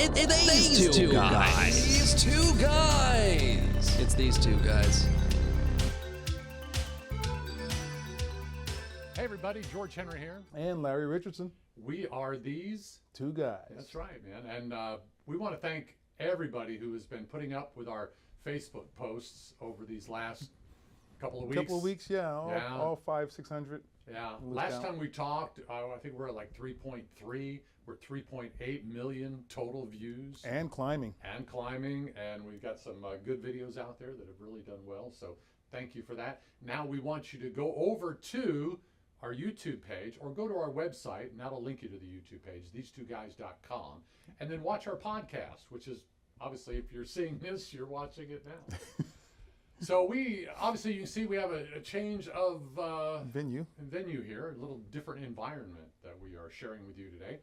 It's these two guys. These two guys. It's these two guys. Hey everybody, George Henry here. And Larry Richardson. We are these two guys. That's right, man. And we want to thank everybody who has been putting up with our Facebook posts over these last couple of weeks. Yeah. All 500-600. Yeah. Last time we talked, I think we're at like 3.3. We're 3.8 million total views. And climbing. And we've got some good videos out there that have really done well. So thank you for that. Now we want you to go over to our YouTube page or go to our website, and that'll link you to the YouTube page, these2guys.com, and then watch our podcast, which is obviously, if you're seeing this, you're watching it now. So we, obviously, you can see we have a change of venue here, a little different environment that we are sharing with you today.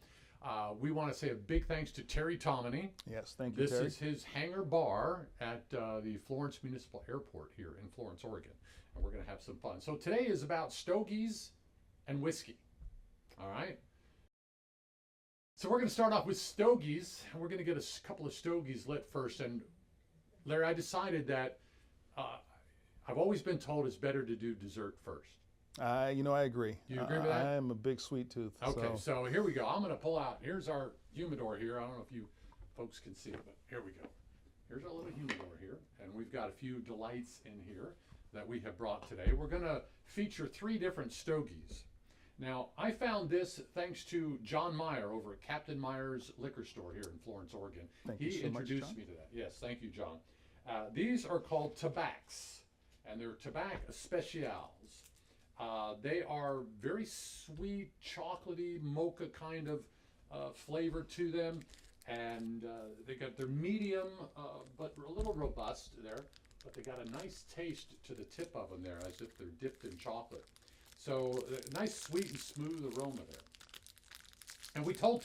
We want to say a big thanks to Terry Tomini. Yes, thank you, This Terry. is his hangar bar at the Florence Municipal Airport here in Florence, Oregon. And we're going to have some fun. So today is about Stogies and whiskey. All right. So we're going to start off with Stogies. And we're going to get a couple of Stogies lit first. And Larry, I decided that I've always been told it's better to do dessert first. I agree. You agree with that? I am a big sweet tooth. Okay, so here we go. I'm going to pull out. Here's our humidor here. I don't know if you folks can see it, but here we go. Here's our little humidor here. And we've got a few delights in here that we have brought today. We're going to feature 3 different Stogies. Now, I found this thanks to John Meyer over at Captain Meyer's Liquor Store here in Florence, Oregon. He introduced me to that. Yes, thank you, John. These are called Tabacs, and they're Tabac Specials. They are very sweet, chocolatey, mocha kind of flavor to them, and they got their medium, but a little robust there. But they got a nice taste to the tip of them there, as if they're dipped in chocolate. So nice, sweet, and smooth aroma there. And we told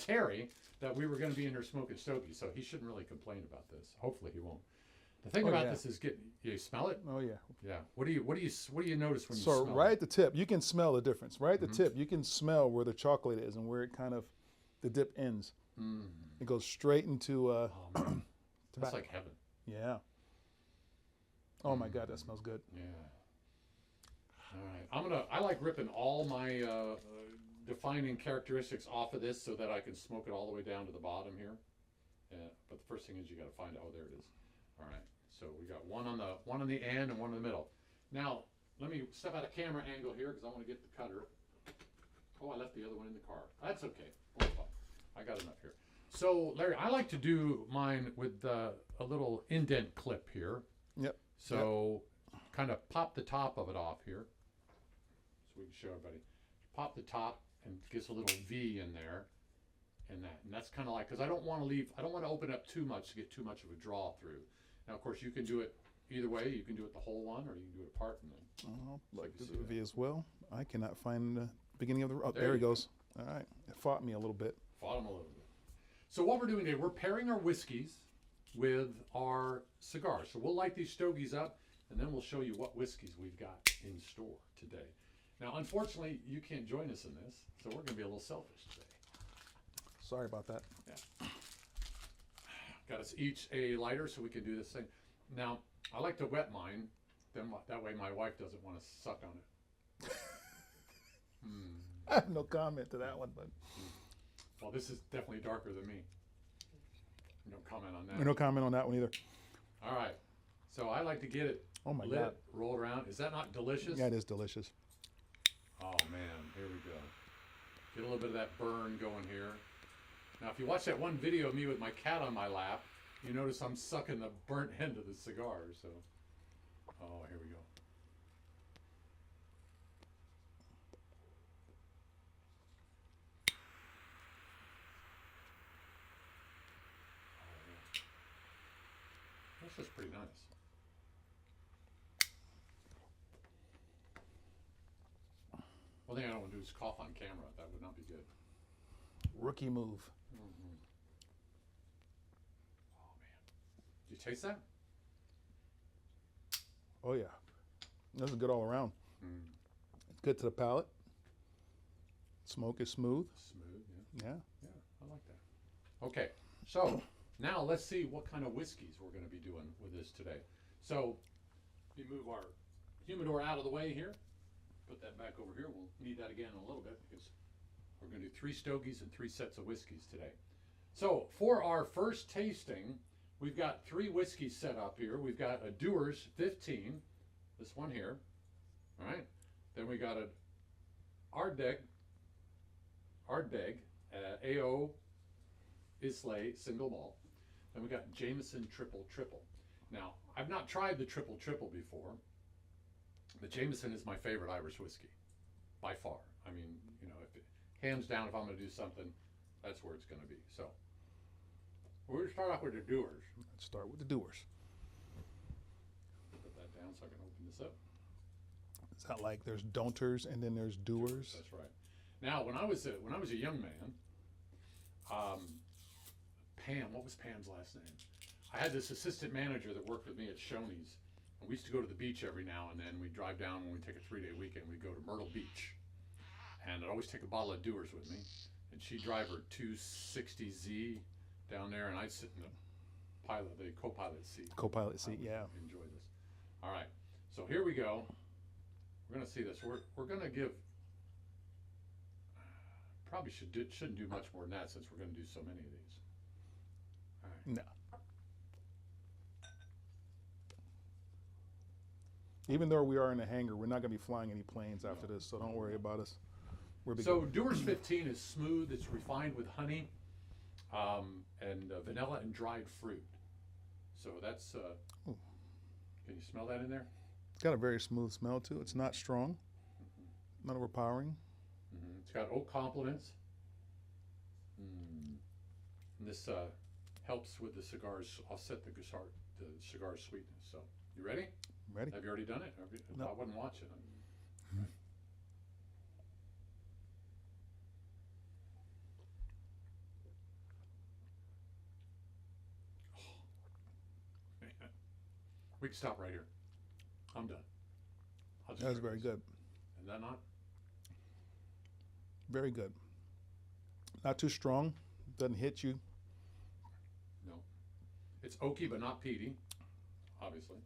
Terry that we were going to be in here smoking stogies, so he shouldn't really complain about this. Hopefully, he won't. The thing about this is you smell it. Oh yeah. Yeah. What do you notice when you smell it? So right at the tip, you can smell the difference. Right at the tip, you can smell where the chocolate is and where it kind of the dip ends. It goes straight into that's like heaven. Yeah. Oh my God, that smells good. Yeah. All right. I like ripping all my defining characteristics off of this so that I can smoke it all the way down to the bottom here. But the first thing is you got to find out. Oh, there it is. All right. So we got one on the end and one in the middle. Now let me step out of camera angle here because I want to get the cutter. Oh, I left the other one in the car. That's okay. Oh, fine. I got enough here. So Larry, I like to do mine with a little indent clip here. Yep. So kind of pop the top of it off here so we can show everybody. Pop the top and gives a little V in there and that's kind of like, because I don't want to open up too much to get too much of a draw through. Now, of course, you can do it either way. You can do it the whole one or you can do it apart. And then like to do a V as well. I cannot find the beginning of the, oh, there he goes. All right. It fought me a little bit. Fought him a little bit. So what we're doing today, we're pairing our whiskeys with our cigars. So we'll light these Stogies up, and then we'll show you what whiskeys we've got in store today. Now, unfortunately, you can't join us in this, so we're going to be a little selfish today. Sorry about that. Yeah. Got us each a lighter so we can do this thing. Now, I like to wet mine, then that way my wife doesn't want to suck on it. I have no comment to that one, but. Well, this is definitely darker than me. No comment on that. No comment on that one either. All right. So I like to get it God. rolled around. Is that not delicious? Yeah, it is delicious. Oh, man. Here we go. Get a little bit of that burn going here. Now, if you watch that one video of me with my cat on my lap, you notice I'm sucking the burnt end of the cigar. So, oh, here we go. That's just pretty nice. One thing I don't want to do is cough on camera. That would not be good. Rookie move. Mm-hmm. Oh, man. Did you taste that? Oh, yeah. This is good all around. Mm. It's good to the palate. Smoke is smooth. Smooth, yeah. Yeah. Yeah, I like that. Okay, so now let's see what kind of whiskeys we're going to be doing with this today. So, we move our humidor out of the way here. Put that back over here. We'll need that again in a little bit because we're going to do 3 Stogies and 3 sets of whiskeys today. So, for our first tasting, we've got 3 whiskeys set up here. We've got a Dewar's 15, this one here. All right. Then we got a Ardbeg AO Islay single malt. Then we got Jameson triple triple. Now, I've not tried the triple triple before, but Jameson is my favorite Irish whiskey by far. I mean, you know, hands down, if I'm going to do something, that's where it's going to be. So, we're going to start off with the Dewar's. Let's start with the Dewar's. Put that down so I can open this up. It's not like there's Donters and then there's Doers. That's right. Now, when I was a young man, Pam, what was Pam's last name? I had this assistant manager that worked with me at Shoney's, and we used to go to the beach every now and then. We'd drive down when we take a 3-day weekend. We'd go to Myrtle Beach, and I'd always take a bottle of Dewar's with me, and she'd drive her 260Z down there, and I'd sit in the co-pilot seat. Co-pilot seat, yeah. Enjoy this. All right, so here we go. We're gonna see this. We're gonna give. Probably shouldn't do much more than that since we're gonna do so many of these. All right. No. Even though we are in a hangar, we're not going to be flying any planes after this, so don't worry about us. So Dewar's 15 is smooth. It's refined with honey and vanilla and dried fruit. So that's. Can you smell that in there? It's got a very smooth smell too. It's not strong, not overpowering. It's got oak complements. And this helps with the cigars, offset the cigar sweetness. So, you ready? Ready? Have you already done it? No. I wasn't watching. Oh, man. We can stop right here. I'm done. That was very good. Is that not? Very good. Not too strong. Doesn't hit you. No. It's oaky but not peaty, obviously.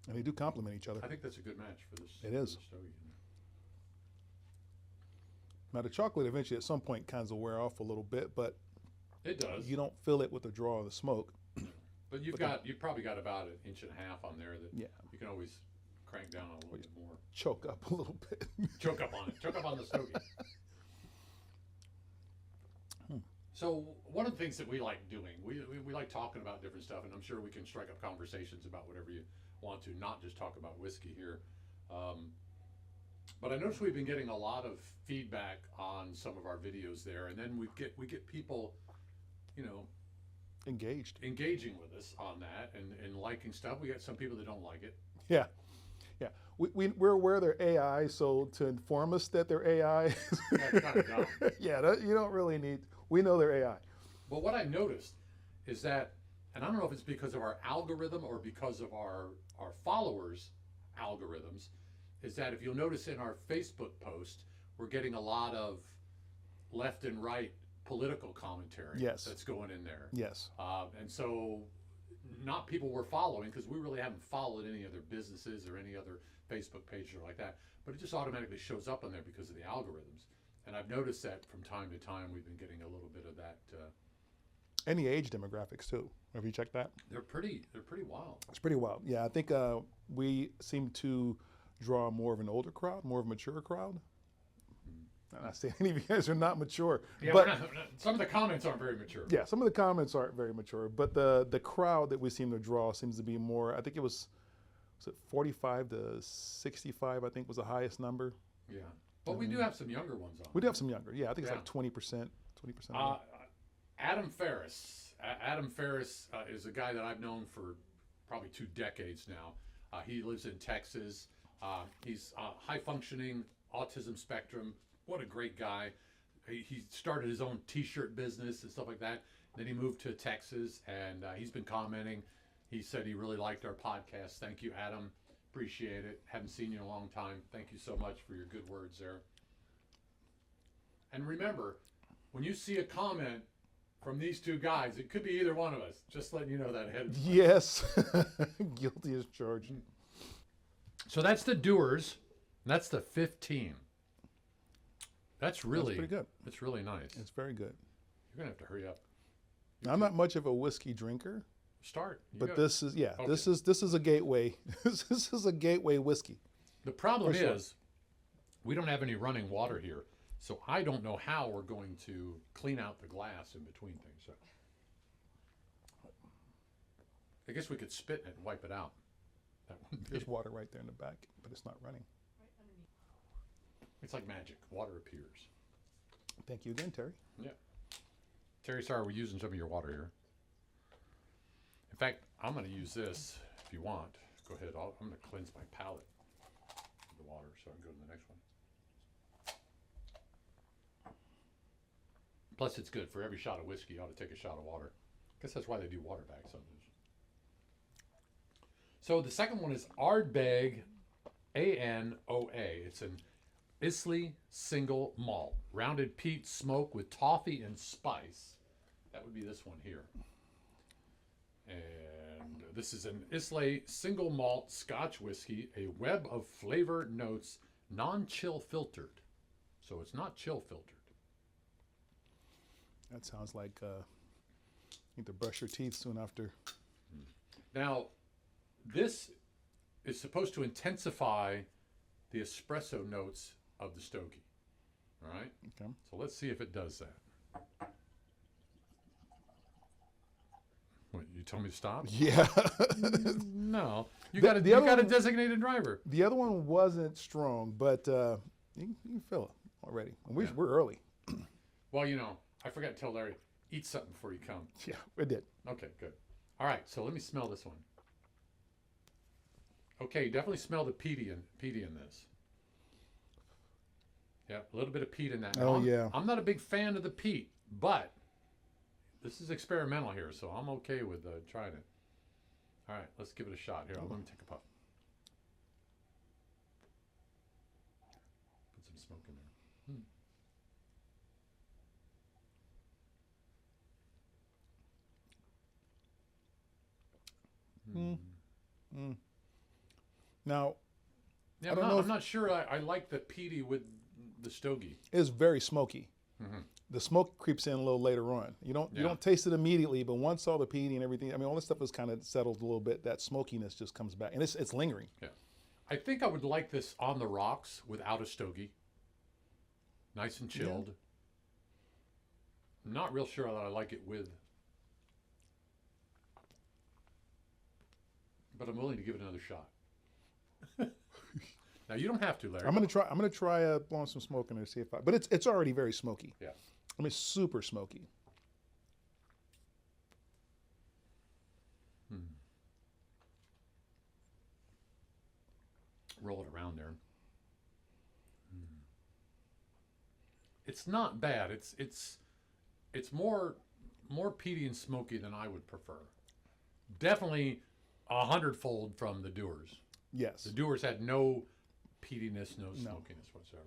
And they do complement each other. I think that's a good match for this. It is. For this Stogie. Now the chocolate eventually at some point kind of wear off a little bit, but It does. you don't feel it with the draw of the smoke. But you've probably got about 1.5 inches on there that Yeah. you can always crank down a little bit more. Choke up a little bit. Choke up on it. Choke up on the Stogie. So one of the things that we like doing, we like talking about different stuff, and I'm sure we can strike up conversations about whatever you want to, not just talk about whiskey here. But I noticed we've been getting a lot of feedback on some of our videos there, and then we get people, you know, engaging with us on that and liking stuff. We got some people that don't like it. Yeah. Yeah. We're aware they're AI, so to inform us that they're AI, That's kind of dumb. yeah, you don't really need, we know they're AI. But what I noticed is that, and I don't know if it's because of our algorithm or because of our followers' algorithms, is that if you'll notice in our Facebook post, we're getting a lot of left and right political commentary Yes. that's going in there. Yes. And so not people we're following, because we really haven't followed any other businesses or any other Facebook pages or like that, but it just automatically shows up on there because of the algorithms. And I've noticed that from time to time we've been getting a little bit of that. And the age demographics too. Have you checked that? They're pretty wild. It's pretty wild. Yeah, I think we seem to draw more of an older crowd, more of a mature crowd. I'm not saying any of you guys are not mature, Yeah, but some of the comments aren't very mature. yeah, some of the comments aren't very mature. But the crowd that we seem to draw seems to be more. I think it was it 45 to 65. I think was the highest number. Yeah, but we do have some younger ones on. We do have some younger. Yeah, I think it's Yeah. like 20%. 20%. Adam Ferris. Adam Ferris is a guy that I've known for probably 2 decades now. He lives in Texas. He's high functioning, autism spectrum. What a great guy. He started his own t-shirt business and stuff like that. Then he moved to Texas, and he's been commenting. He said he really liked our podcast. Thank you, Adam. Appreciate it. Haven't seen you in a long time. Thank you so much for your good words there. And remember, when you see a comment from these two guys, it could be either one of us. Just letting you know that ahead of time. Yes. Guilty as charged. So that's the Doers. That's the 15. That's pretty good. That's really nice. It's very good. You're going to have to hurry up. I'm not much of a whiskey drinker, Start. but this is Okay. this is a gateway. This is a gateway whiskey. The problem For sure. is we don't have any running water here. So I don't know how we're going to clean out the glass in between things. So I guess we could spit in it and wipe it out. That wouldn't be. There's water right there in the back, but it's not running. It's like magic. Water appears. Thank you again, Terry. Yeah. Terry, sorry, we're using some of your water here. In fact, I'm going to use this if you want. Go ahead. I'm going to cleanse my palate with the water so I can go to the next one. Plus, it's good. For every shot of whiskey, you ought to take a shot of water. I guess that's why they do water bags sometimes. So the second one is Ardbeg ANOA. It's an Islay single malt. Rounded peat smoke with toffee and spice. That would be this one here. And this is an Islay single malt Scotch whiskey, a web of flavor notes, non-chill filtered. So it's not chill filtered. That sounds like you need to brush your teeth soon after. Now, this is supposed to intensify the espresso notes of the Stogie. All right? Okay. So let's see if it does that. What, you told me to stop? Yeah. No. You The- got a, the you other got a one- designated driver. The other one wasn't strong, but you can feel it already. And Yeah. we're early. Well, you know, I forgot to tell Larry, eat something before you come. Yeah, we did. Okay, good. All right, so let me smell this one. Okay, you definitely smell the peaty in this. Yeah, a little bit of peat in that. Oh, I'm, yeah. I'm not a big fan of the peat, but this is experimental here, so I'm okay with trying it. All right, let's give it a shot here. Let me take a puff. Put some smoke in there. Now, Yeah, I don't know if- I'm not sure I like the peaty with the Stogie. it's very smoky. Mm-hmm. The smoke creeps in a little later on. You Yeah. don't taste it immediately, but once all the peaty and everything, I mean, all this stuff is kind of settled a little bit. That smokiness just comes back, and it's lingering. Yeah. I think I would like this on the rocks without a Stogie. Nice and chilled. I'm not real sure that I like it with. But I'm willing to give it another shot. Now you don't have to, Larry. I'm gonna try blowing some smoke in there, see if I. But it's already very smoky. Yeah. I mean, super smoky. Roll it around there. It's not bad. It's more peaty and smoky than I would prefer. Definitely 100-fold from the Doers. Yes. The Doers had no peatiness, no smokiness whatsoever.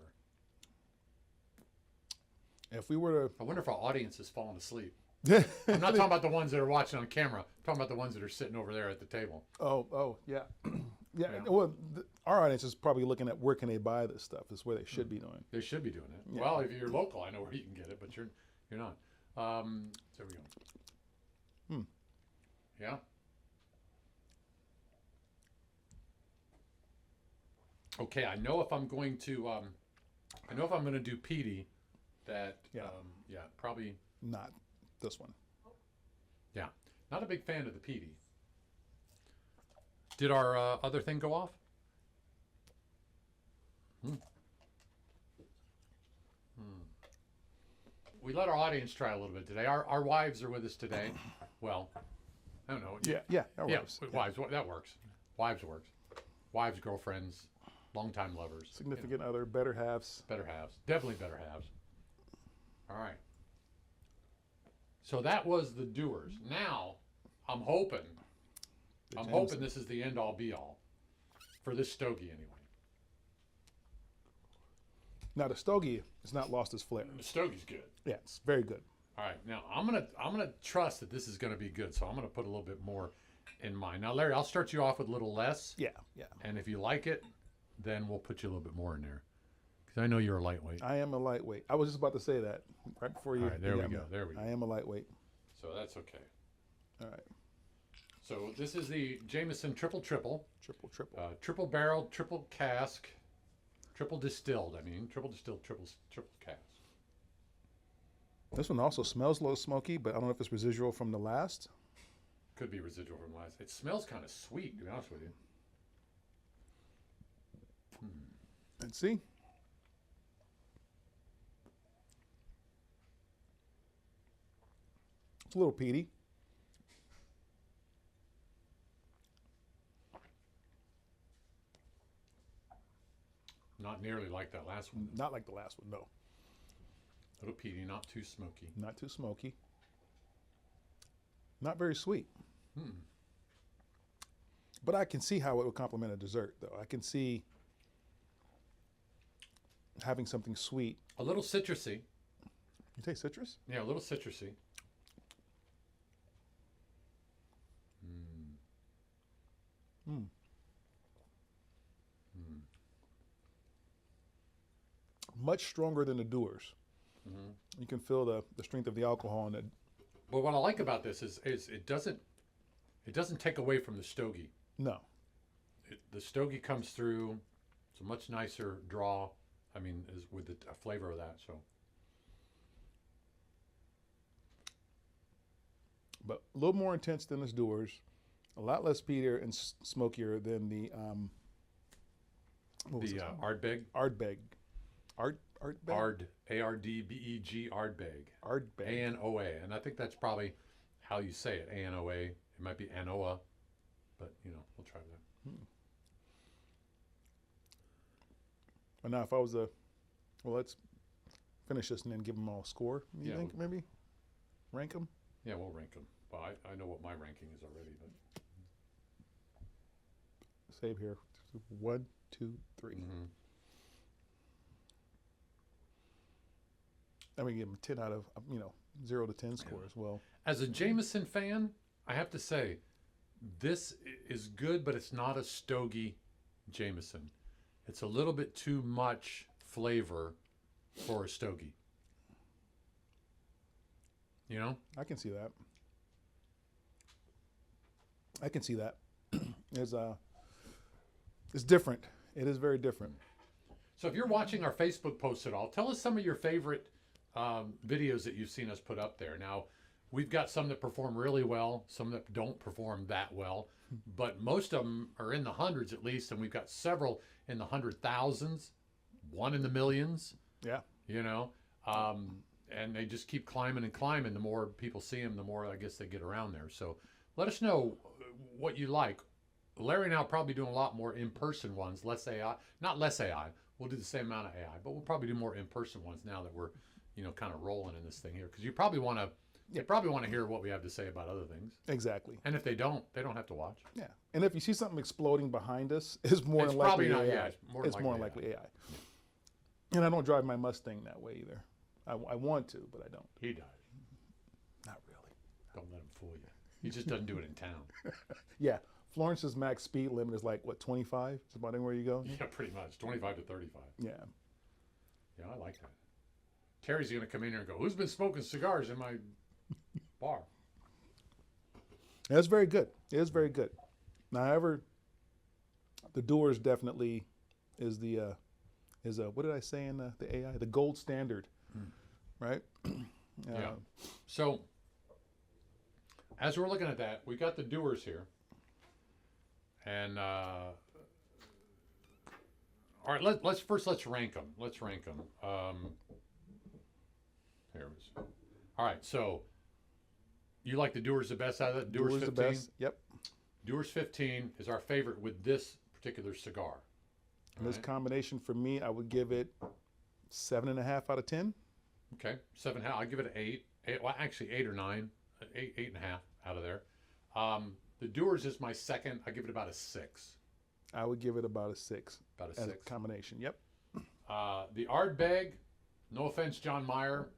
If we were I wonder if our audience has fallen asleep. to. I'm not talking about the ones that are watching on camera. I'm talking about the ones that are sitting over there at the table. Oh, yeah. Yeah. Yeah. Well, our audience is probably looking at where can they buy this stuff. Is where they should be doing. They should be doing it. Yeah. Well, if you're local, I know where you can get it, but you're not. So there we go. Yeah. Okay, I know if I'm going to do peaty, that Yeah. probably Not this one. yeah. Not a big fan of the peaty. Did our other thing go off? We let our audience try a little bit today. Our wives are with us today. Well, I don't know. Yeah. That Yeah, works. wives. That works. Wives works. Wives, girlfriends, longtime lovers, Significant other, better halves. better halves. Definitely better halves. All right. So that was the Doers. Now, I'm hoping I'm hoping this is the end all be all for this stogie anyway. Now the stogie has not lost its flair. The stogie's good. Yeah, it's very good. All right, now I'm gonna trust that this is gonna be good, so I'm gonna put a little bit more in mine. Now, Larry, I'll start you off with a little less. Yeah. And if you like it, then we'll put you a little bit more in there, because I know you're a lightweight. I am a lightweight. I was just about to say that right before you. All right, there we go. I am a lightweight. So that's okay. All right. So this is the Jameson triple. Triple. Triple barrel, triple cask, triple distilled. Triple distilled, triple cask. This one also smells a little smoky, but I don't know if it's residual from the last. Could be residual from last. It smells kind of sweet, to be honest with you. Let's see. It's a little peaty. Not nearly like that last one. Not like the last one, no. A little peaty, not too smoky. Not too smoky. Not very sweet. But I can see how it would complement a dessert, though. I can see having something sweet. A little citrusy. You taste citrus? Yeah, a little citrusy. Much stronger than the Doers. You can feel the strength of the alcohol in it. But what I like about this is it doesn't take away from the stogie. No. The stogie comes through. It's a much nicer draw. Is with the flavor of that. So, but a little more intense than this Doers. A lot less peatier and smokier than the Ardbeg. Ardbeg. Ardbeg. Ardbeg. Ardbeg. Ardbeg. A-N-O-A. And I think that's probably how you say it. A-N-O-A. It might be Anoa, but we'll try that. But now, if I was let's finish this and then give them all a score. You think maybe rank them? Yeah, we'll rank them. Well, I know what my ranking is already, but save here. 1, 2, 3. I'm gonna give them 10 out of 0 to 10 score as well. As a Jameson fan, I have to say, this is good, but it's not a stogie Jameson. It's a little bit too much flavor for a stogie. I can see that. It's different. It is very different. So if you're watching our Facebook post at all, tell us some of your favorite videos that you've seen us put up there. Now, we've got some that perform really well, some that don't perform that well, but most of them are in the hundreds at least, and we've got several in the 100,000s, one in the millions. Yeah. And they just keep climbing and climbing. The more people see them, the more I guess they get around there. So let us know what you like. Larry and I will probably do a lot more in-person ones, less AI. Not less AI. We'll do the same amount of AI, but we'll probably do more in-person ones now that we're, kind of rolling in this thing here. Because you probably want to, they probably want to hear what we have to say about other things. Exactly. And if they don't have to watch. Yeah. And if you see something exploding behind us, it's more than likely AI. Yeah, it's more than likely AI. And I don't drive my Mustang that way either. I want to, but I don't. He does. Not really. Don't let him fool you. He just doesn't do it in town. Yeah. Florence's max speed limit is like, what, 25? Is about anywhere you go? Yeah, pretty much. 25 to 35. Yeah. Yeah, I like that. Terry's going to come in here and go, who's been smoking cigars in my bar? That's very good. It is very good. Now, however, the Doers definitely is what did I say in the AI? The gold standard, right? Yeah. So, as we're looking at that, we got the Doers here. And, all right, let's rank them. Let's rank them. Here it is. All right, so you like the Doers the best out of that? Doers 15? The best. Yep. Doers 15 is our favorite with this particular cigar. And this combination for me, I would give it 7.5 out of 10. Okay, 7.5. I'll give it an 8. Well, actually 8 or 9. 8.5 out of there. The Dewar's is my second. I give it about a 6. I would give it about a 6. About a as 6. a combination. Yep. The Ardbeg, no offense, John Mayer.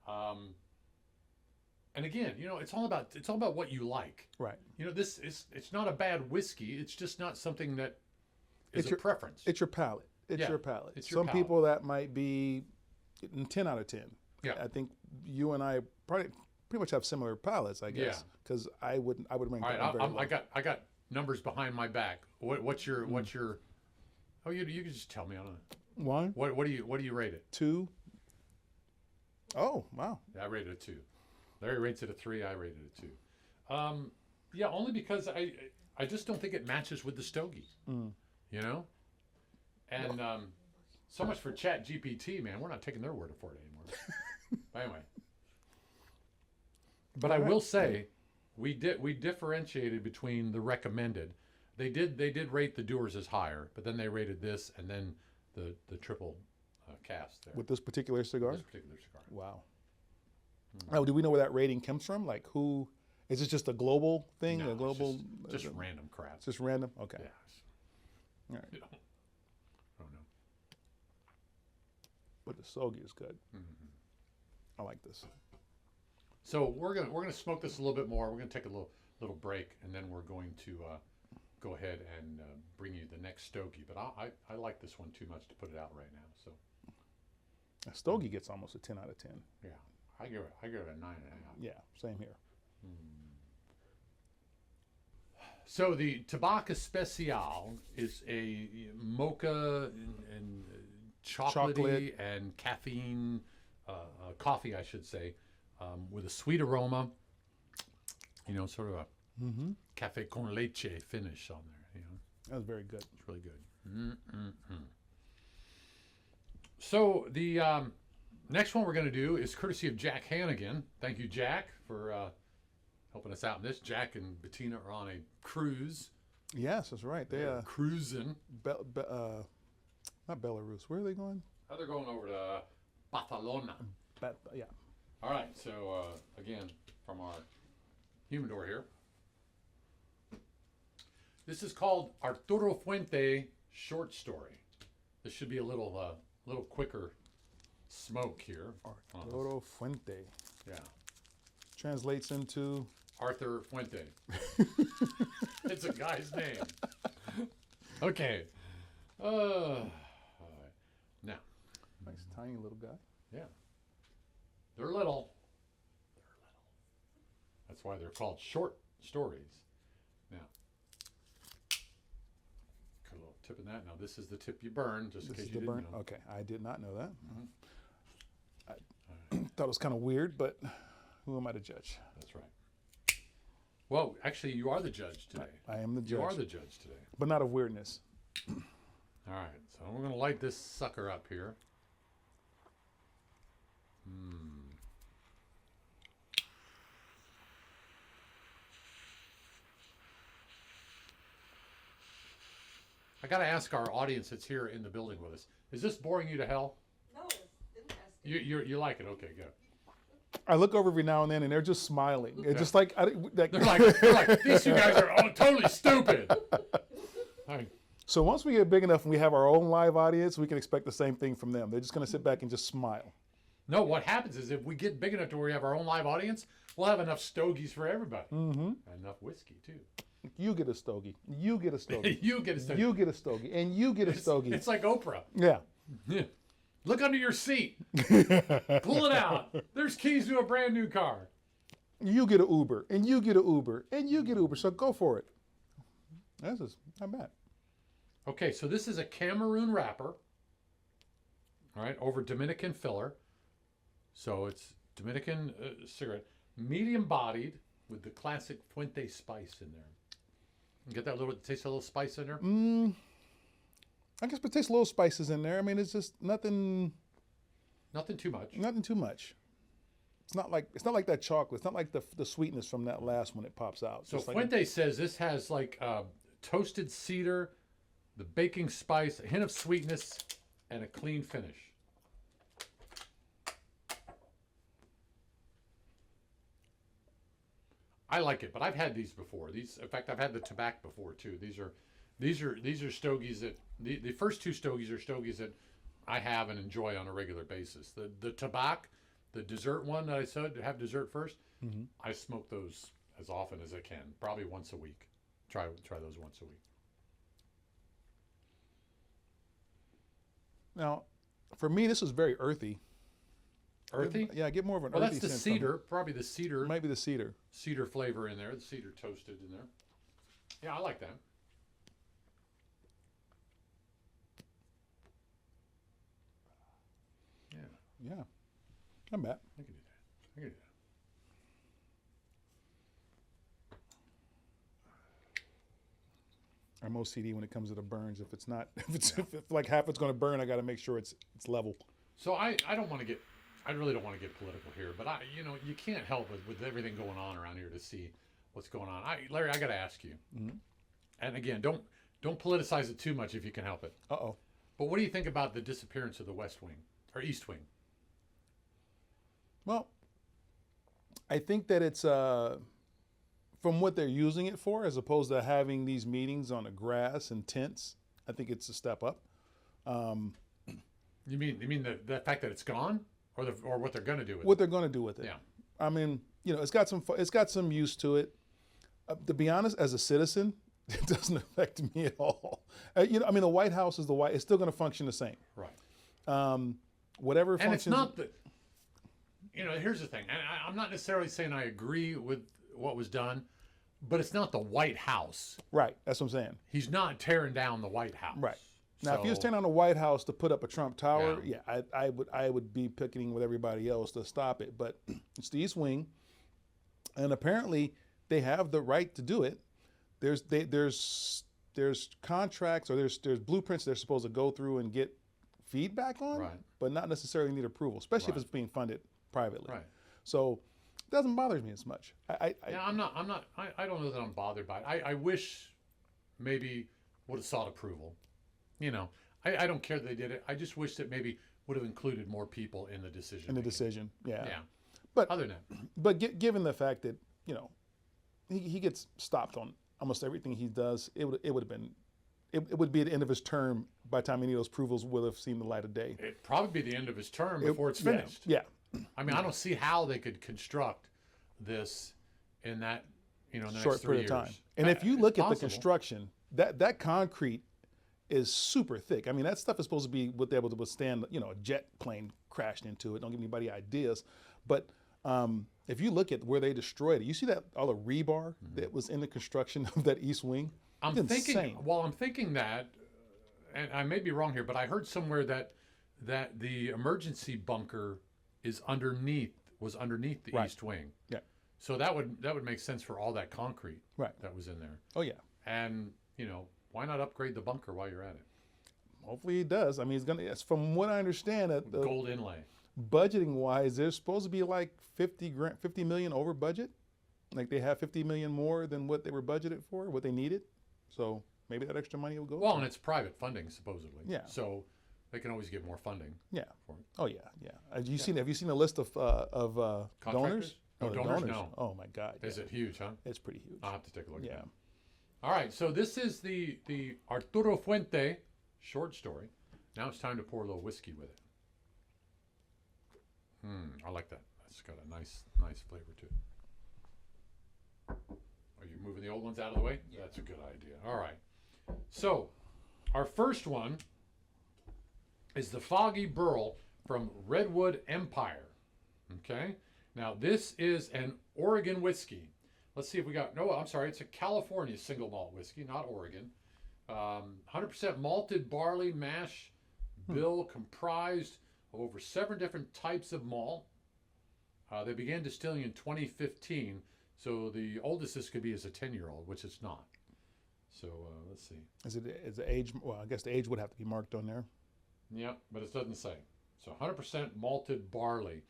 And again, it's all about what you like. Right. It's not a bad whiskey. It's just not something that is a preference. It's your palate. It's Yeah, your palate. it's your Some palate. people that might be 10 out of 10. Yeah. I think you and I pretty much have similar palates, I guess. Yeah. Because I would rank All that right, one very low. I got numbers behind my back. What's your? Oh, you can just tell me. I don't know. 1, What do you rate it? 2. Oh, wow. Yeah, I rated it 2. Larry rates it a 3. I rated it 2. Yeah, only because I just don't think it matches with the Stogie. And so much for Chat GPT, man. We're not taking their word for it anymore. Anyway, but I will say, we differentiated between the recommended. They did rate the Dewar's as higher, but then they rated this and then the triple cast there. With this particular cigar? This particular cigar. Wow. Oh, do we know where that rating comes from? Like who? Is it just a global thing? No, a global? it's just random crap. It's just random? Okay. Yeah. All right. I don't know. But the Stogie is good. I like this. So we're gonna smoke this a little bit more. We're gonna take a little break, and then we're going to go ahead and bring you the next Stogie. But I like this one too much to put it out right now. So A Stogie gets almost a 10 out of 10. yeah, I give it a 9.5. Yeah, same here. So the Tabac Especial is a mocha and chocolatey Chocolate. and caffeine coffee, I should say, with a sweet aroma. Sort of a cafe con leche finish on there. That was very good. It's really good. So the next one we're going to do is courtesy of Jack Hannigan. Thank you, Jack, for helping us out in this. Jack and Bettina are on a cruise. Yes, that's right. They're cruising. Not Belarus. Where are they going? Oh, they're going over to Barcelona. Yeah. All right. So again, from our humidor here. This is called Arturo Fuente Short Story. This should be a little quicker smoke here. Arturo Fuente. Yeah. Translates into Arthur Fuente. It's a guy's name. Okay. All right. Now. nice tiny little guy. Yeah. They're little. That's why they're called short stories. Now. Got a little tip in that. Now this is the tip you burn, just in This case is you the didn't burn. know. Okay, I did not know that. I thought it was kind of weird, but who am I to judge? That's right. Well, actually, you are the judge today. I am the judge. You are the judge today. But not of weirdness. All right, so we're going to light this sucker up here. I got to ask our audience that's here in the building with us, is this boring you to hell? No, it's interesting. You like it? Okay, good. I look over every now and then, and they're just smiling. It's just like, They're like, these two guys are totally stupid. All right. So once we get big enough and we have our own live audience, we can expect the same thing from them. They're just going to sit back and just smile. No, what happens is if we get big enough to where we have our own live audience, we'll have enough Stogies for everybody. Mm-hmm. Enough whiskey, too. You get a Stogie. You get a Stogie. You get a Stogie. You get a Stogie. And you get a Stogie. It's like Oprah. Yeah. Yeah. Look under your seat. Pull it out. There's keys to a brand new car. You get an Uber. And you get an Uber. And you get an Uber. So go for it. This is not bad. Okay, so this is a Cameroon wrapper. All right, over Dominican filler. So it's Dominican cigarette. Medium bodied with the classic Fuente spice in there. You get that little, taste a little spice in there? I guess it tastes little spices in there. I mean, it's just nothing. Nothing too much. Nothing too much. It's not like that chocolate. It's not like the sweetness from that last one. It pops out. So Just like Fuente says this has like toasted cedar, the baking spice, a hint of sweetness, and a clean finish. I like it, but I've had these before. In fact, I've had the tobacco before too. These are stogies that the first two stogies are stogies that I have and enjoy on a regular basis. The tobacco, the dessert one that I said to have dessert first, I smoke those as often as I can, probably once a week. Try those once a week. Now, for me, this is very earthy. Earthy? Yeah, I get more of an Well, earthy that's the sense from it. cedar. Probably the cedar. Might be the cedar. Cedar flavor in there. The cedar toasted in there. Yeah, I like that. Yeah, Yeah, not bad. I can do that. I can do that. I'm OCD when it comes to the burns. If it's not, if like half it's going to burn, I got to make sure it's level. So I don't want to get, I really don't want to get political here, but you can't help it with everything going on around here to see what's going on. Larry, I got to ask you, and again, don't politicize it too much if you can help it. Uh-oh. But what do you think about the disappearance of the West Wing or East Wing? Well, I think that it's from what they're using it for, as opposed to having these meetings on the grass and tents. I think it's a step up. You mean the fact that it's gone, or what they're going to do with it? What they're going to do with it? Yeah. I mean, it's got some use to it. To be honest, as a citizen, it doesn't affect me at all. I mean, the White House is the White. It's still going to function the same. Right. Whatever and functions. it's not the. Here's the thing, and I'm not necessarily saying I agree with what was done, but it's not the White House. Right. That's what I'm saying. He's not tearing down the White House. Right. Now, if he was tearing down the White House to put up a Trump Tower, I would be picketing with everybody else to stop it. But it's the East Wing, and apparently they have the right to do it. There's contracts or there's blueprints they're supposed to go through and get feedback on, Right. but not necessarily need approval, especially if Right. it's being funded privately. Right. So it doesn't bother me as much. I don't know that I'm bothered by it. I wish maybe would have sought approval. I don't care that they did it. I just wish that maybe would have included more people in the decision. in the decision, yeah. Yeah. But Other than that, But given the fact that he gets stopped on almost everything he does, it would be at the end of his term by the time any of those approvals would have seen the light of day. it'd probably be the end of his term before it's Yeah, finished. Yeah. I mean, I don't see how they could construct this in that in the Short next 3 period years. of time. And if you look at the possible. construction, that concrete is super thick. I mean, that stuff is supposed to be able to withstand, a jet plane crashed into it. Don't give anybody ideas. But if you look at where they destroyed it, you see that all the rebar that was in the construction of that East Wing? I'm It's thinking. insane. Well, I'm thinking that, and I may be wrong here, but I heard somewhere that the emergency bunker was underneath the Right. East Wing. Yeah. So that would make sense for all that concrete Right. that was in there. Oh, yeah. And why not upgrade the bunker while you're at it? Hopefully he does. I mean, he's gonna. From what I understand, Gold inlay. budgeting wise, they're supposed to be like 50 million over budget. Like they have 50 million more than what they were budgeted for, what they needed. So maybe that extra money will go. Well, and it's private funding supposedly. Yeah. So they can always get more funding. Yeah. For it. Oh yeah, yeah. Have you seen a list of donors? Contractors? Oh, the donors? No. Oh my God. Is yeah. it huge, huh? It's pretty huge. I'll have to take a look Yeah. at that. All right, so this is the Arturo Fuente short story. Now it's time to pour a little whiskey with it. I like that. That's got a nice flavor to it. Are you moving the old ones out of the way? Yeah. That's a good idea. All right. So our first one is the Foggy Burl from Redwood Empire. Okay. Now this is an Oregon whiskey. Let's see if we got, no, I'm sorry, it's a California single malt whiskey, not Oregon. 100% malted barley mash bill comprised of over 7 different types of malt. They began distilling in 2015, so the oldest this could be is a 10-year-old, which it's not. So let's see. Is the age? Well, I guess the age would have to be marked on there. Yeah, but it doesn't say. So 100% malted barley.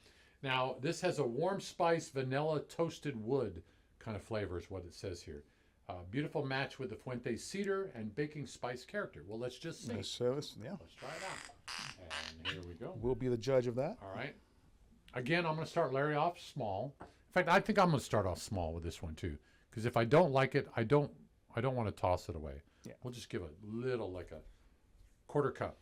Now, this has a warm spice, vanilla, toasted wood kind of flavor is what it says here. Beautiful match with the Fuente cedar and baking spice character. Well, let's just see. Let's Let's try it out. And here we go. We'll be the judge of that. All right. Again, I'm going to start Larry off small. fact, I think I'm going to start off small with this one too, because if I don't like it, I don't want to toss it away. Yeah. We'll just give a little, like a quarter cup.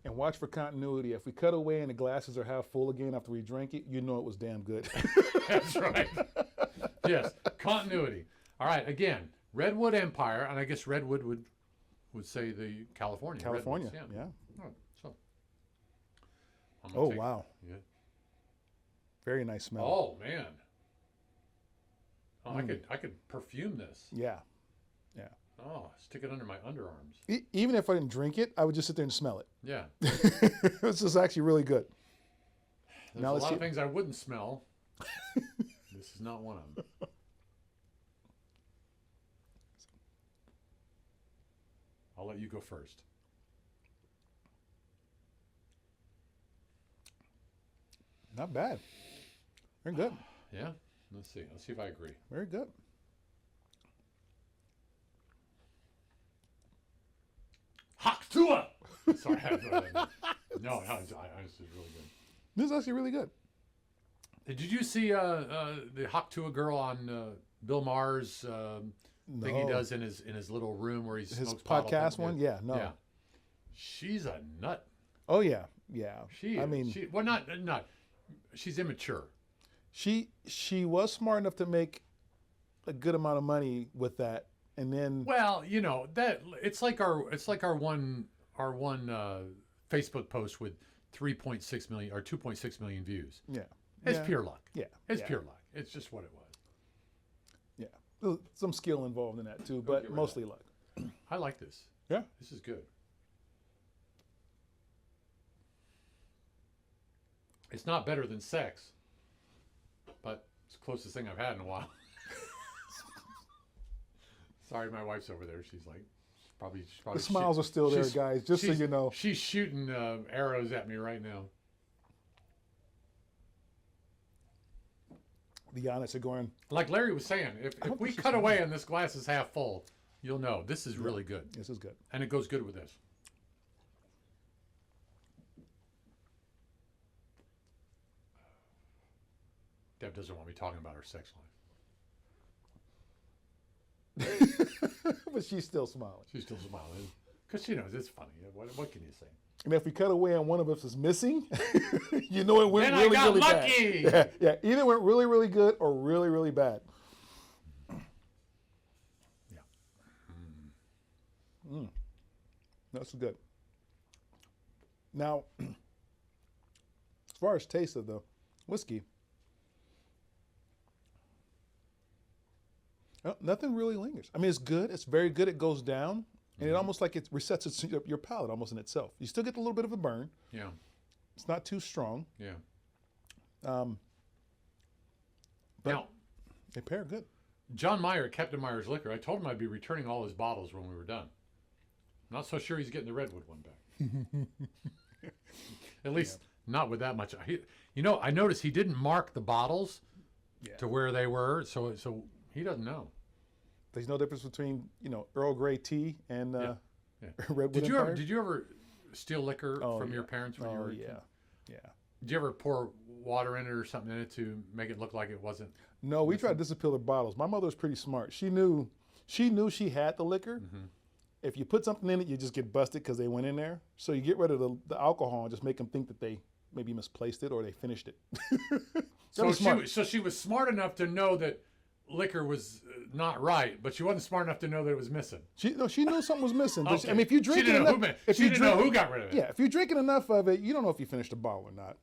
And watch for continuity. If we cut away and the glasses are half full again after we drank it, you know it was damn good. That's right. Yes, continuity. All right, again, Redwood Empire, and I guess Redwood would say the California. California, Redwoods, yeah. All right, so. I'm gonna Oh, take- wow. Yeah. Very nice smell. Oh man. Oh, I could perfume this. Yeah. Oh, stick it under my underarms. Even if I didn't drink it, I would just sit there and smell it. Yeah. This is actually really good. There's Now a let's lot see. of things I wouldn't smell. This is not one of them. I'll let you go first. Not bad. Very good. Yeah? Let's see. Let's see if I agree. Very good. Haktua! Sorry. No, this is really good. This is actually really good. Did you see the Haktua girl on Bill Maher's thing he No. does in his little room where he His smokes pot all the podcast time? one? Yeah, no. Yeah. She's a nut. Oh yeah, yeah. I mean, not. She's immature. She was smart enough to make a good amount of money with that, and then Well, you know that it's like our one Facebook post with 3.6 million or 2.6 million views. yeah, It's yeah, pure luck. Yeah, It's yeah, pure luck. It's just what it was. Yeah, There's some skill involved in that too, but get rid of mostly luck. I like this. Yeah. This is good. It's not better than sex, but it's the closest thing I've had in a while. Sorry, my wife's over there. She's probably The smiles are still there, she's- guys. Just so she's- you know. She's shooting arrows at me right now. The honest are going. Like Larry was saying, if hope we this is cut fine. away and this glass is half full, you'll know this is really good. This is good. And it goes good with this. Deb doesn't want me talking about her sex life. But she's still smiling. She's still smiling. Because she knows it's funny. What can you say? And if we cut away and one of us is missing, you know it went Then I really, got really lucky. bad. Yeah, either it went really, really good or really, really bad. Yeah. That's good. Now, as far as taste of the whiskey, nothing really lingers. I mean, it's good. It's very good. It goes down. And it almost like it resets your palate almost in itself. You still get a little bit of a burn. Yeah. It's not too strong. Yeah. But Now, they pair good. John Meyer, Captain Meyer's Liquor, I told him I'd be returning all his bottles when we were done. Not so sure he's getting the Redwood one back. At least not with that much. I noticed he didn't mark the bottles to where they were, so he doesn't know. There's no difference between Earl Grey tea and Yeah. Redwood Did you Empire. ever steal liquor from your parents when you were? yeah. Did you ever pour water in it or something in it to make it look like it wasn't? No, we tried to disappear the bottles. My mother was pretty smart. She knew she had the liquor. Mm-hmm. If you put something in it, you just get busted because they went in there. So you get rid of the alcohol and just make them think that they maybe misplaced it or they finished it. So she was smart enough to know that liquor was not right, but she wasn't smart enough to know that it was missing. She knew something was missing. But Okay. I mean, if you drink She didn't it know enough, who she didn't know who got rid of it. Yeah, if you're drinking enough of it, you don't know if you finished a bottle or not.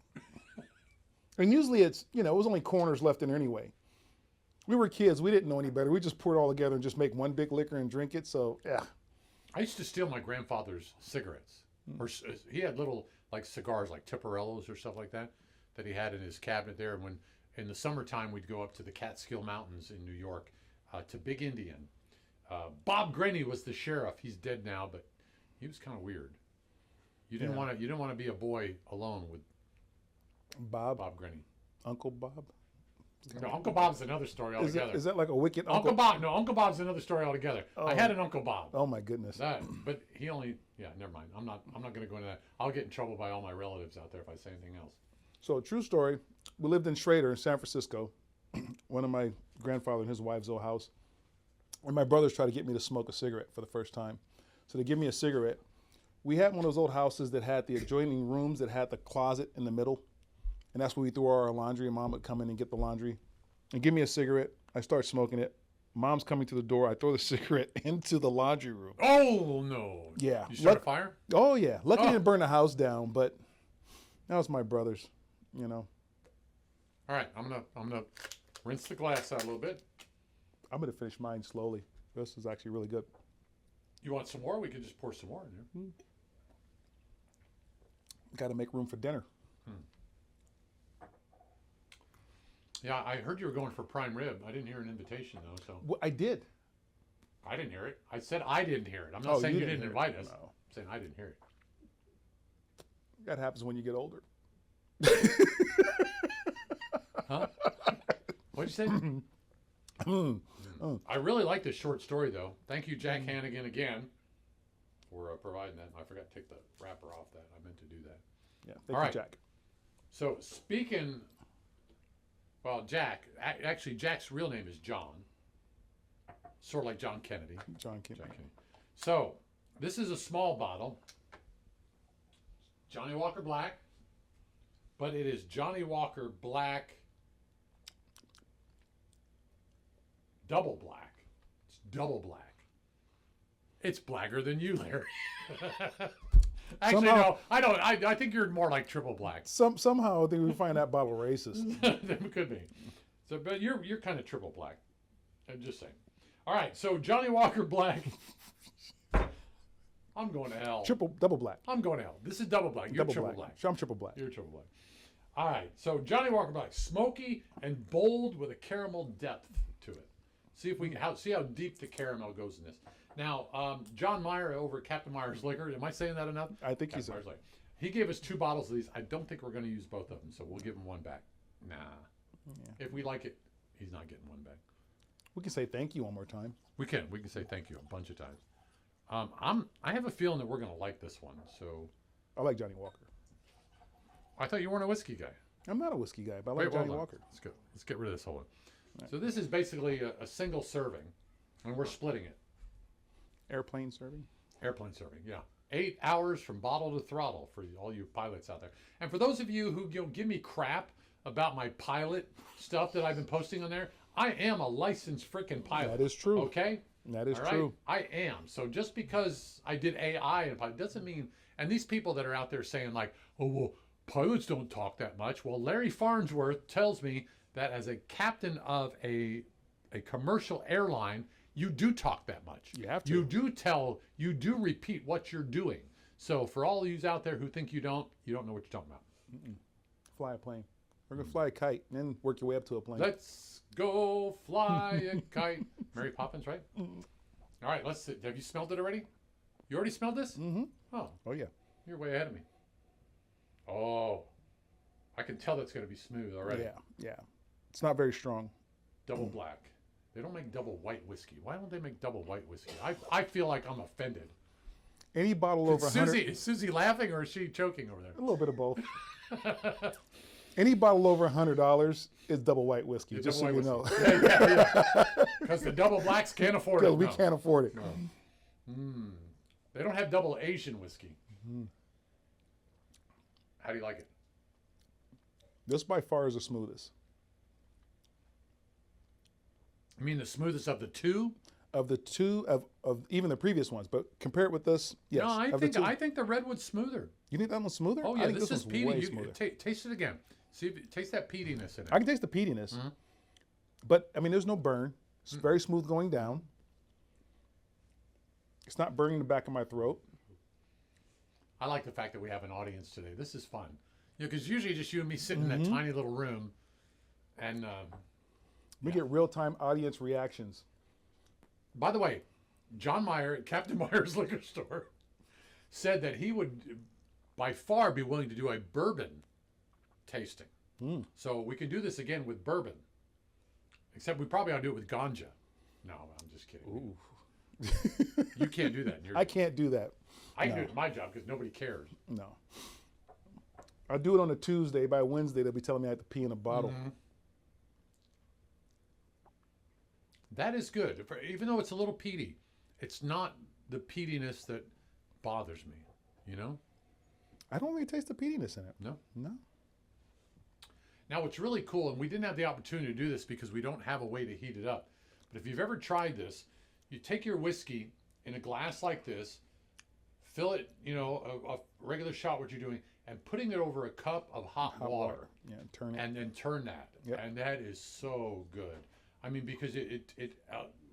And usually it's it was only corners left in there anyway. We were kids. We didn't know any better. We just pour it all together and just make one big liquor and drink it. So yeah. I used to steal my grandfather's cigarettes. Or he had little cigars like Tipperellos or stuff like that he had in his cabinet there. And when in the summertime we'd go up to the Catskill Mountains in New York to Big Indian. Bob Grenny was the sheriff. He's dead now, but he was kind of weird. You didn't want to be a boy alone with Bob Grenny. Uncle Bob? No, Uncle Bob's another story altogether. Is that like a wicked Uncle Bob? No, Uncle Bob's another story altogether. I had an Uncle Bob. Oh my goodness. But he only. Yeah, never mind. I'm not going to go into that. I'll get in trouble by all my relatives out there if I say anything else. So true story. We lived in Schrader in San Francisco, one of my grandfather and his wife's old house, and my brothers tried to get me to smoke a cigarette for the first time. So they give me a cigarette. We had one of those old houses that had the adjoining rooms that had the closet in the middle, and that's where we threw our laundry. And Mom would come in and get the laundry, and give me a cigarette. I start smoking it. Mom's coming to the door. I throw the cigarette into the laundry room. Oh no! Yeah. You start a fire? Oh yeah. Luckily, it didn't burn the house down, but that was my brothers. You know. All right, I'm gonna rinse the glass out a little bit. I'm gonna finish mine slowly. This is actually really good. You want some more? We can just pour some more in there. Got to make room for dinner. Yeah, I heard you were going for prime rib. I didn't hear an invitation though, so Well, I did. I didn't hear it. I said I didn't hear it. I'm not saying you didn't invite us. No. I'm saying I didn't hear it. That happens when you get older. Huh? What'd you say? I really like this short story though. Thank you, Jack Hannigan, again for providing that. I forgot to take the wrapper off that. I meant to do that. Yeah, All thank right. you, Jack. So speaking, well, Jack, actually Jack's real name is John. Sort of like John Kennedy. John Kennedy. Jack Kennedy. So this is a small bottle. Johnny Walker Black. But it is Johnny Walker Black Double Black. It's double black. It's blacker than you, Larry. Actually, Somehow- no, I don't. I think you're more like triple black. Somehow I think we find that bottle racist. It could be. So, but you're kind of triple black. I'm just saying. All right, so Johnny Walker Black. I'm going to hell. Double black. I'm going to hell. This is double black. You're Double triple black. black. I'm triple black. You're triple black. All right, so Johnny Walker Black, smoky and bold with a caramel depth to it. See if we can see how deep the caramel goes in this. Now, John Meyer over at Captain Meyer's Liquor. Am I saying that enough? I think he's Captain Meyer's Liquor. He gave us 2 bottles of these. I don't think we're going to use both of them, so we'll give him one back. Nah. Yeah. If we like it, he's not getting one back. We can say thank you one more time. We can say thank you a bunch of times. I have a feeling that we're going to like this one. So I like Johnny Walker. I thought you weren't a whiskey guy. I'm not a whiskey guy, but I like Johnny hold on. Walker. Let's go. Let's get rid of this whole one. So this is basically a single serving, and we're splitting it. Airplane serving. Airplane serving, yeah. 8 hours from bottle to throttle for all you pilots out there. And for those of you who give me crap about my pilot stuff that I've been posting on there, I am a licensed freaking pilot. That is true. Okay? That is All right? true. I am. So just because I did AI and pilot doesn't mean, and these people that are out there saying like, oh, well, pilots don't talk that much. Well, Larry Farnsworth tells me that as a captain of a commercial airline, you do talk that much. You have to. You do repeat what you're doing. So for all of you out there who think you don't know what you're talking about. Fly a plane. We're going to fly a kite and then work your way up to a plane. Let's go fly a kite. Mary Poppins, right? All right, let's see. Have you smelled it already? You already smelled this? Mm-hmm. Oh, Oh, yeah. you're way ahead of me. Oh, I can tell that's going to be smooth already. Yeah, yeah. It's not very strong. Double black. They don't make double white whiskey. Why don't they make double white whiskey? I feel like I'm offended. Any bottle over 100... Is Susie laughing or is she choking over there? A little bit of both. Any bottle over $100 is double white whiskey, Yeah, just so double you know. white whiskey. Yeah. Because the double blacks can't afford it. Because we no. can't afford it. No. They don't have double Asian whiskey. How do you like it? This by far is the smoothest. I mean the smoothest of the two? Of the two, of even the previous ones, but compare it with this, yes. No, I think the redwood's smoother. You think that one's smoother? Oh I yeah, think this is one's way peaty. smoother. Taste it again. See if taste that peatiness in it. I can taste the peatiness, but I mean, there's no burn. It's very smooth going down. It's not burning the back of my throat. I like the fact that we have an audience today. This is fun. You know, because usually just you and me sitting in that tiny little room, and We get real-time audience reactions. by the way, John Meyer at Captain Meyer's Liquor Store said that he would by far be willing to do a bourbon tasting. So we can do this again with bourbon. Except we probably ought to do it with ganja. No, I'm just kidding. Ooh. You can't do that in your I can't do that. I can do it in my job because nobody cares. No. I'll do it on a Tuesday. By Wednesday, they'll be telling me I have to pee in a bottle. That is good. Even though it's a little peaty, it's not the peatiness that bothers me, you know? I don't really taste the peatiness in it. No? No. Now, what's really cool, and we didn't have the opportunity to do this because we don't have a way to heat it up, but if you've ever tried this, you take your whiskey in a glass like this, fill it, you know, a regular shot, what you're doing, and putting it over a cup of hot water. Yeah, turn it. And then turn that. Yep. And that is so good. I mean, because it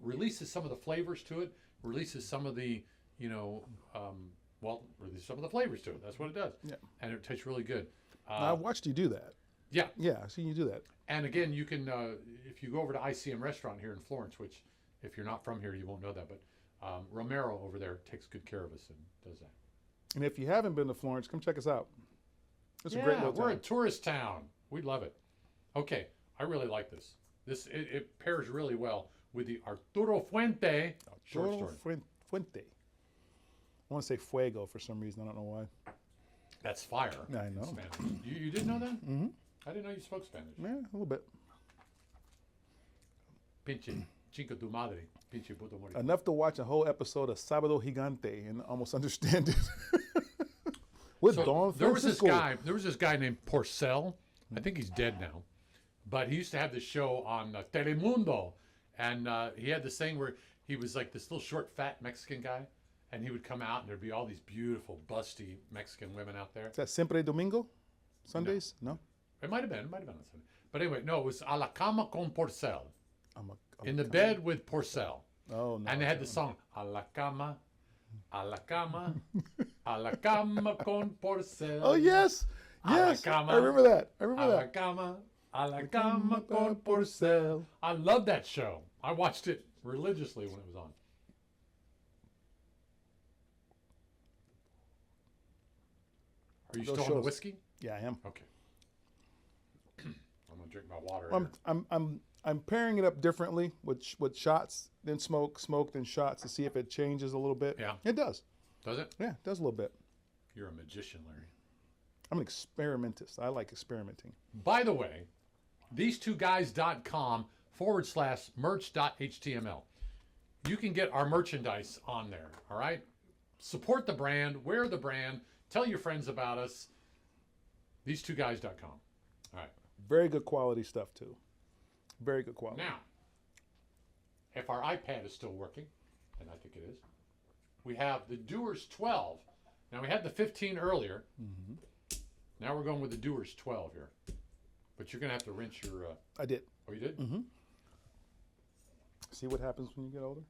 releases some of the flavors to it, releases some of the, you know, releases some of the flavors to it. That's what it does. Yeah. And it tastes really good. Now, I've watched you do that. Yeah. Yeah, I've seen you do that. And again, you can, if you go over to ICM Restaurant here in Florence, which if you're not from here, you won't know that, but Romero over there takes good care of us and does that. And if you haven't been to Florence, come check us out. It's a great little town. We're a tourist town. We love it. Okay, I really like this. It pairs really well with the Arturo Fuente short story. Fuente. I want to say fuego for some reason. I don't know why. That's fire. Yeah, I know. In Spanish. You didn't know that? Mm-hmm. I didn't know you spoke Spanish. Yeah, a little bit. Pinche, chinga tu madre, pinche puto morito. Enough to watch a whole episode of Sábado Gigante and almost understand it. With Don Francisco. There was this guy named Porcel. I think he's dead now. But he used to have this show on Telemundo. And he had this thing where he was like this little short, fat Mexican guy. And he would come out and there'd be all these beautiful, busty Mexican women out there. Is that Siempre Domingo? Sundays? No? It might have been on Sunday. But anyway, no, it was A la Cama con Porcel. In the cama. bed with Porcel. Oh, no. And they had the song, A la Cama, A la Cama, A la Cama con Porcel. Oh, yes. Yes. Cama, I remember that. A la Cama, A la Cama con Porcel. I love that show. I watched it religiously when it was on. Are you Those still on the shows. whiskey? Yeah, I am. Okay. I'm gonna drink my water. Here. I'm pairing it up differently with shots, then smoke, then shots to see if it changes a little bit. Yeah. It does. Does it? Yeah, it does a little bit. You're a magician, Larry. I'm an experimentist. I like experimenting. By the way, these2guys.com/merch.html. You can get our merchandise on there, all right? Support the brand, wear the brand, tell your friends about us. These2guys.com. All right. Very good quality stuff, too. Very good quality. Now, if our iPad is still working, and I think it is, we have the Doers 12. Now, we had the 15 earlier. Mm-hmm. Now we're going with the Doers 12 here. But you're going to have to rinse your... I did. Oh, you did? Mm-hmm. See what happens when you get older?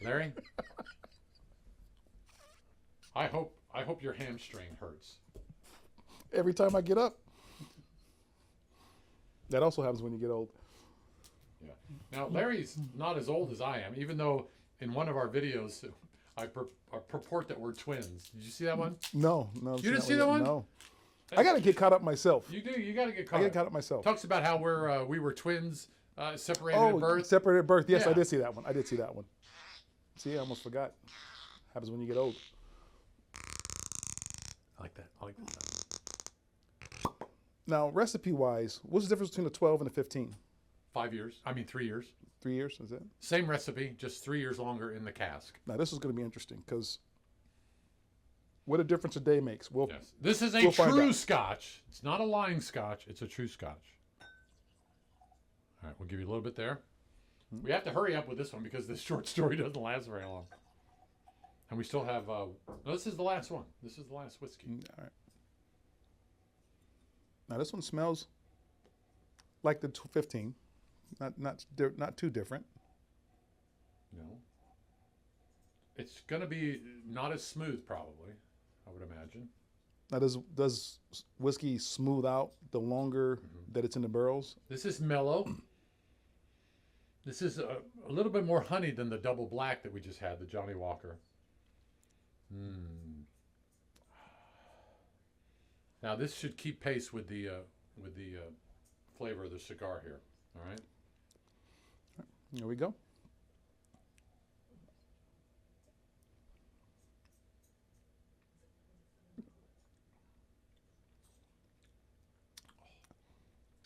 Larry? I hope your hamstring hurts. Every time I get up. That also happens when you get old. Yeah. Now, Larry's not as old as I am, even though in one of our videos, I purport that we're twins. Did you see that one? No. You didn't see that one? No. I got to get caught up myself. You do. You got to get caught I up. get caught up myself. Talks about how we were twins, separated at birth. Separated at birth. Yes, Yeah. I did see that one. See, I almost forgot. Happens when you get old. I like that. Now, recipe-wise, what's the difference between the 12 and the 15? 5 years. 3 years. 3 years, is it? Same recipe, just 3 years longer in the cask. Now, this is going to be interesting because what a difference a day makes. Yes. This is a we'll find true out. Scotch. It's not a lying Scotch. It's a true Scotch. All right, we'll give you a little bit there. We have to hurry up with this one because this short story doesn't last very long. And we still have... no, this is the last one. This is the last whiskey. All right. Now, this one smells like the 15. Not too different. No. It's going to be not as smooth, probably, I would imagine. Now, does whiskey smooth out the longer that it's in the barrels? This is mellow. This is a little bit more honey than the double black that we just had, the Johnny Walker. Now, this should keep pace with the flavor of the cigar here. All right? Here we go.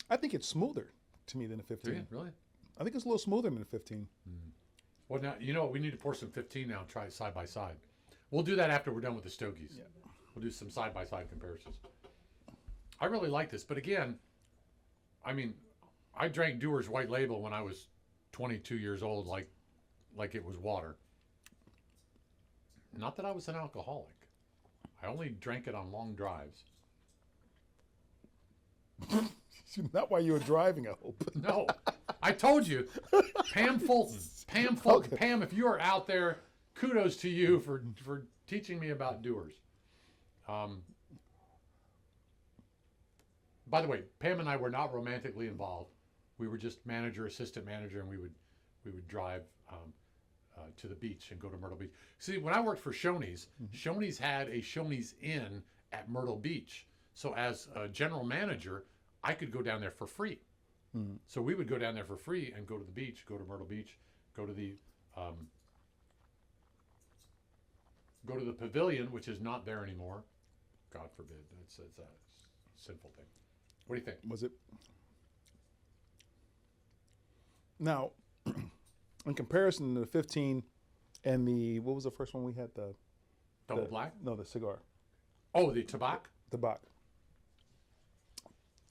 I think it's smoother to me than a 15. Do you? Really? I think it's a little smoother than a 15. Well, now, you know what? We need to pour some 15 now and try it side by side. We'll do that after we're done with the Stogies. Yeah. We'll do some side by side comparisons. I really like this, but again, I mean, I drank Dewar's White Label when I was 22 years old, like it was water. Not that I was an alcoholic. I only drank it on long drives. Not while you were driving, I hope. No, I told you, Pam Fulton. Pam Fulton. Okay. Pam, if you are out there, kudos to you for teaching me about Dewar's. By the way, Pam and I were not romantically involved. We were just manager, assistant manager, and we would drive to the beach and go to Myrtle Beach. See, when I worked for Shoney's, Shoney's had a Shoney's Inn at Myrtle Beach. So as a general manager, I could go down there for free. So we would go down there for free and go to the beach, go to Myrtle Beach, go to the pavilion, which is not there anymore. God forbid. It's a sinful thing. What do you think? Was it? Now, in comparison to the 15 and the, what was the first one we had? Double black? No, the cigar. Oh, the tobacco? Tobacco.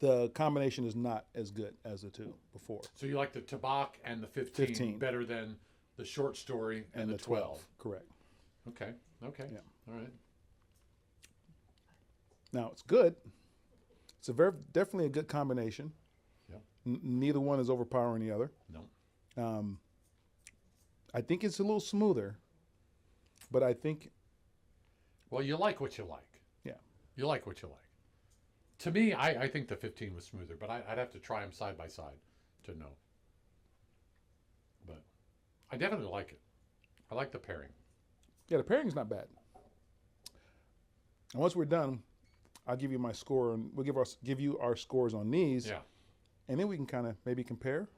The combination is not as good as the two before. So you like the tobacco and the 15 better than the short story and the 12? Correct. Okay. Yeah. All right. Now, it's good. It's definitely a good combination. Yeah. Neither one is overpowering the other. No. I think it's a little smoother, but I think... Well, you like what you like. Yeah. You like what you like. To me, I think the 15 was smoother, but I'd have to try them side by side to know. But I definitely like it. I like the pairing. Yeah, the pairing's not bad. And once we're done, I'll give you my score, and we'll give you our scores on these. Yeah. And then we can kind of maybe compare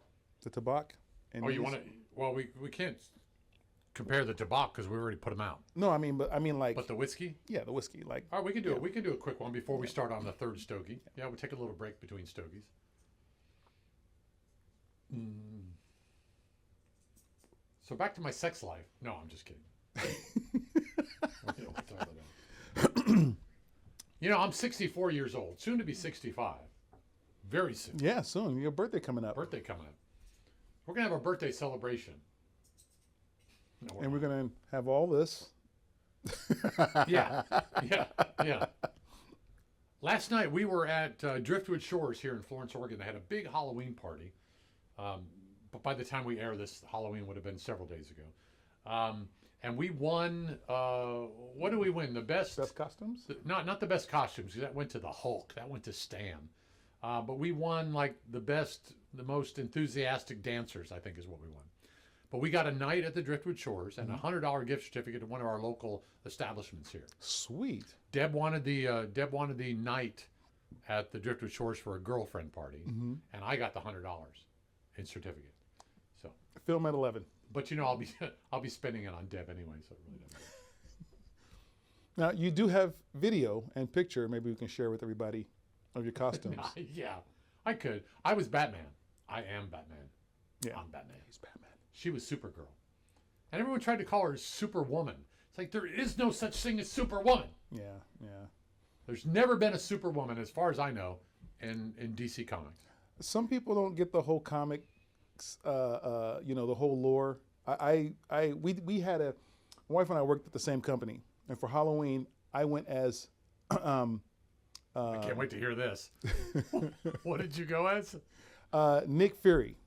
the tobacco. And Oh, you want to? Well, we can't compare the tobacco because we already put them out. No, I mean like. But the whiskey? Yeah, the whiskey. Like. All right, we can do it. We can do a quick one before we start on the third Stogie. Yeah, we'll take a little break between Stogies. So back to my sex life. No, I'm just kidding. You know, I'm 64 years old, soon to be 65. Very soon. Yeah, soon. Your birthday coming up. Birthday coming up. We're going to have a birthday celebration. No, and we're going to have all this. Yeah. Last night we were at Driftwood Shores here in Florence, Oregon. They had a big Halloween party. But by the time we air this, Halloween would have been several days ago. And we won, what did we win? The best costumes? Not the best costumes, because that went to the Hulk. That went to Stan. But we won like the most enthusiastic dancers, I think is what we won. But we got a night at the Driftwood Shores and a $100 gift certificate to one of our local establishments here. Sweet. Deb wanted the night at the Driftwood Shores for a girlfriend party, and I got the $100 in certificate. So film at 11. But you know, I'll be spending it on Deb anyway, so it really doesn't matter. Now you do have video and picture. Maybe we can share with everybody of your costumes. Yeah, I could. I was Batman. I am Batman. Yeah, I'm Batman. He's Batman. She was Supergirl, and everyone tried to call her Superwoman. It's like there is no such thing as Superwoman. Yeah. There's never been a Superwoman, as far as I know, in DC Comics. Some people don't get the whole comics, the whole lore. We had my wife and I worked at the same company, and for Halloween I went as. I can't wait to hear this. What did you go as? Nick Fury.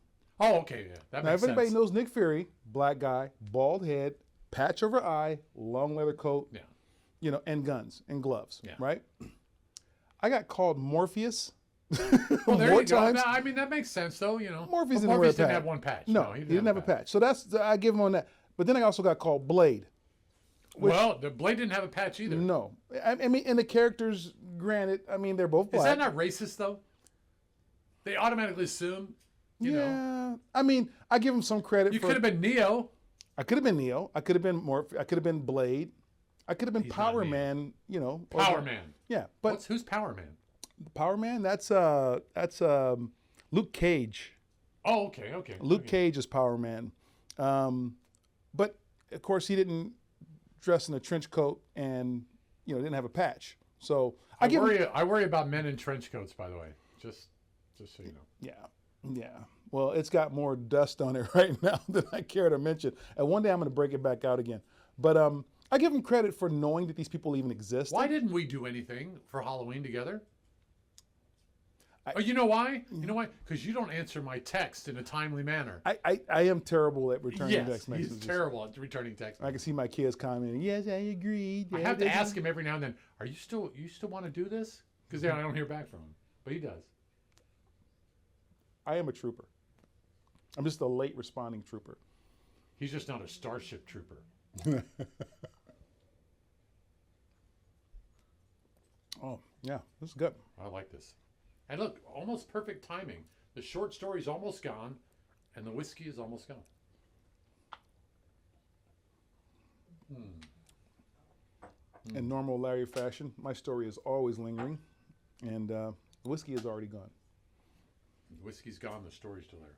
Oh, okay, yeah, that Now, makes if anybody sense. knows Nick Fury, black guy, bald head, patch over eye, long leather coat, Yeah. And guns and gloves, Yeah. right? I got called Morpheus Well, there more you go. times. I mean, that makes sense, though. You know, Morpheus But didn't wear a didn't patch. have one patch. No, he didn't have a patch. So I give him on that. But then I also got called Blade. Well, the Blade didn't have a patch either. No, I mean, and the characters, granted, I mean, they're both black. Is that not racist, though? They automatically assume, you know. Yeah, I mean, I give him some credit. You could have been Neo. I could have been Neo. I could have been I could have been Blade. I could have been He's Power not Man. Power Man. Yeah, but Who's Power Man? Power Man. That's Luke Cage Oh, okay, okay. Luke okay. Cage is Power Man. But of course he didn't dress in a trench coat and didn't have a patch. So I worry about men in trench coats, by the way. Just so you know. Yeah. Well, it's got more dust on it right now than I care to mention. And one day I'm going to break it back out again. But I give him credit for knowing that these people even exist. Why didn't we do anything for Halloween together? You know why? You know why? Because you don't answer my text in a timely manner. I am terrible at returning text Yes, messages. he's terrible at returning text. I can see my kids commenting, yes, I agree. I have to ask him every now and then, you still want to do this? Because I don't hear back from him. But he does. I am a trooper. I'm just a late responding trooper. He's just not a Starship Trooper. Oh, yeah, this is good. I like this. And look, almost perfect timing. The short story's almost gone, and the whiskey is almost gone. In normal Larry fashion, my story is always lingering, and the whiskey is already gone. The whiskey's gone, the story's still there.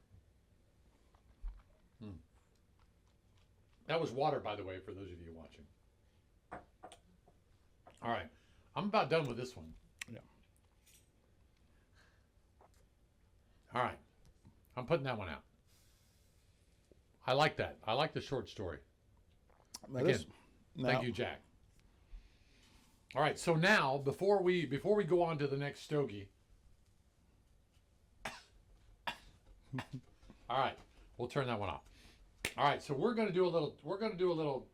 That was water, by the way, for those of you watching. All right. I'm about done with this one. Yeah. All right. I'm putting that one out. I like that. I like the short story. Again, thank you, Jack. All right. So now, before we go on to the next stogie. All right. We'll turn that one off. All right. So we're going to do a little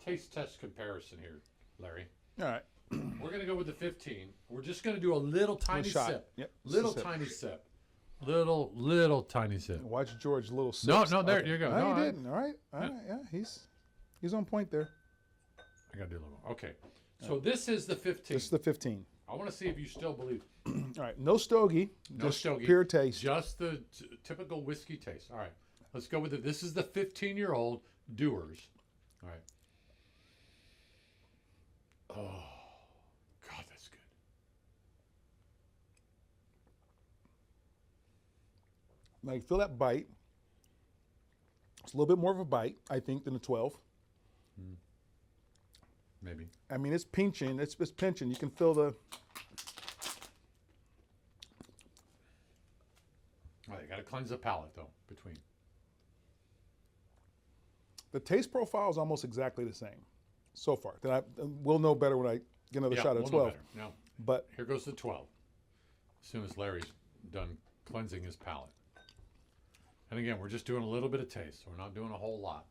taste test comparison here, Larry. All right. We're going to go with the 15. We're just going to do a little tiny sip. Yep. Little tiny sip. Little tiny sip. Watch George little sips. No, there you go. No, he didn't. All right. Yeah, he's on point there. I got to do a little more. Okay. So this is the 15. This is the 15. I want to see if you still believe it. All right. No stogie. No just stogie. Pure taste. Just the typical whiskey taste. All right. Let's go with it. This is the 15-year-old Doers. All right. Oh, God, that's good. Like, feel that bite. It's a little bit more of a bite, I think, than a 12. Maybe. I mean, it's pinching. It's pinching. You can feel the... All right, you got to cleanse the palate, though, between. The taste profile is almost exactly the same so far. We'll know better when I get another shot of we'll 12. know better. Now, But here goes the 12. As soon as Larry's done cleansing his palate. And again, we're just doing a little bit of taste. We're not doing a whole lot.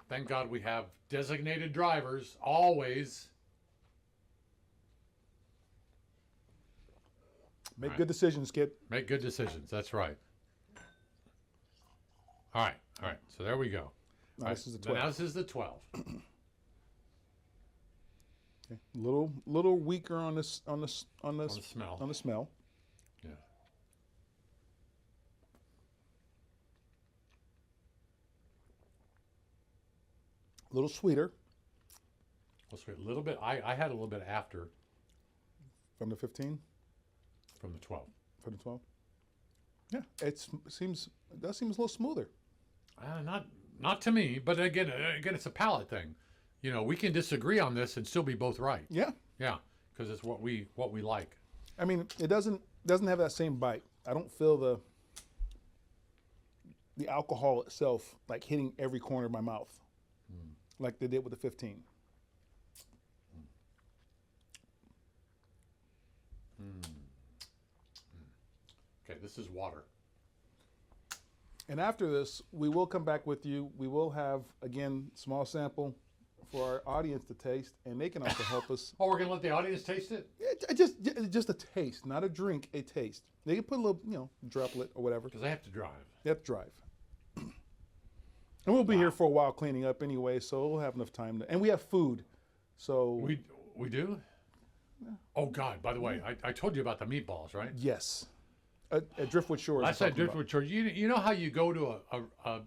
Thank God we have designated drivers, always. make good decisions, kid. Make good decisions. That's right. All right. So there we go. Now, this is the 12. Now this is the 12. Okay. Little weaker on the smell. On the smell. Yeah. A little sweeter A little bit. I had a little bit after from the 15. from the 12. From the 12. Yeah, it does seem a little smoother. Not to me, but again, it's a palate thing. You know, we can disagree on this and still be both right. Yeah. Yeah, because it's what we like. I mean, it doesn't have that same bite. I don't feel the alcohol itself like hitting every corner of my mouth, like they did with the 15. Okay, this is water. And after this, we will come back with you. We will have, again, small sample for our audience to taste, and they can also help us. Oh, we're gonna let the audience taste it? Just a taste, not a drink, a taste. They can put a little, droplet or whatever. Because I have to drive. They have to drive. And we'll be here for a while cleaning up anyway, so we'll have enough time. And we have food, so. We do? Yeah. Oh, God, by the way, I told you about the meatballs, right? Yes. At Driftwood Shores. Last night, Driftwood Shores. You know how you go to a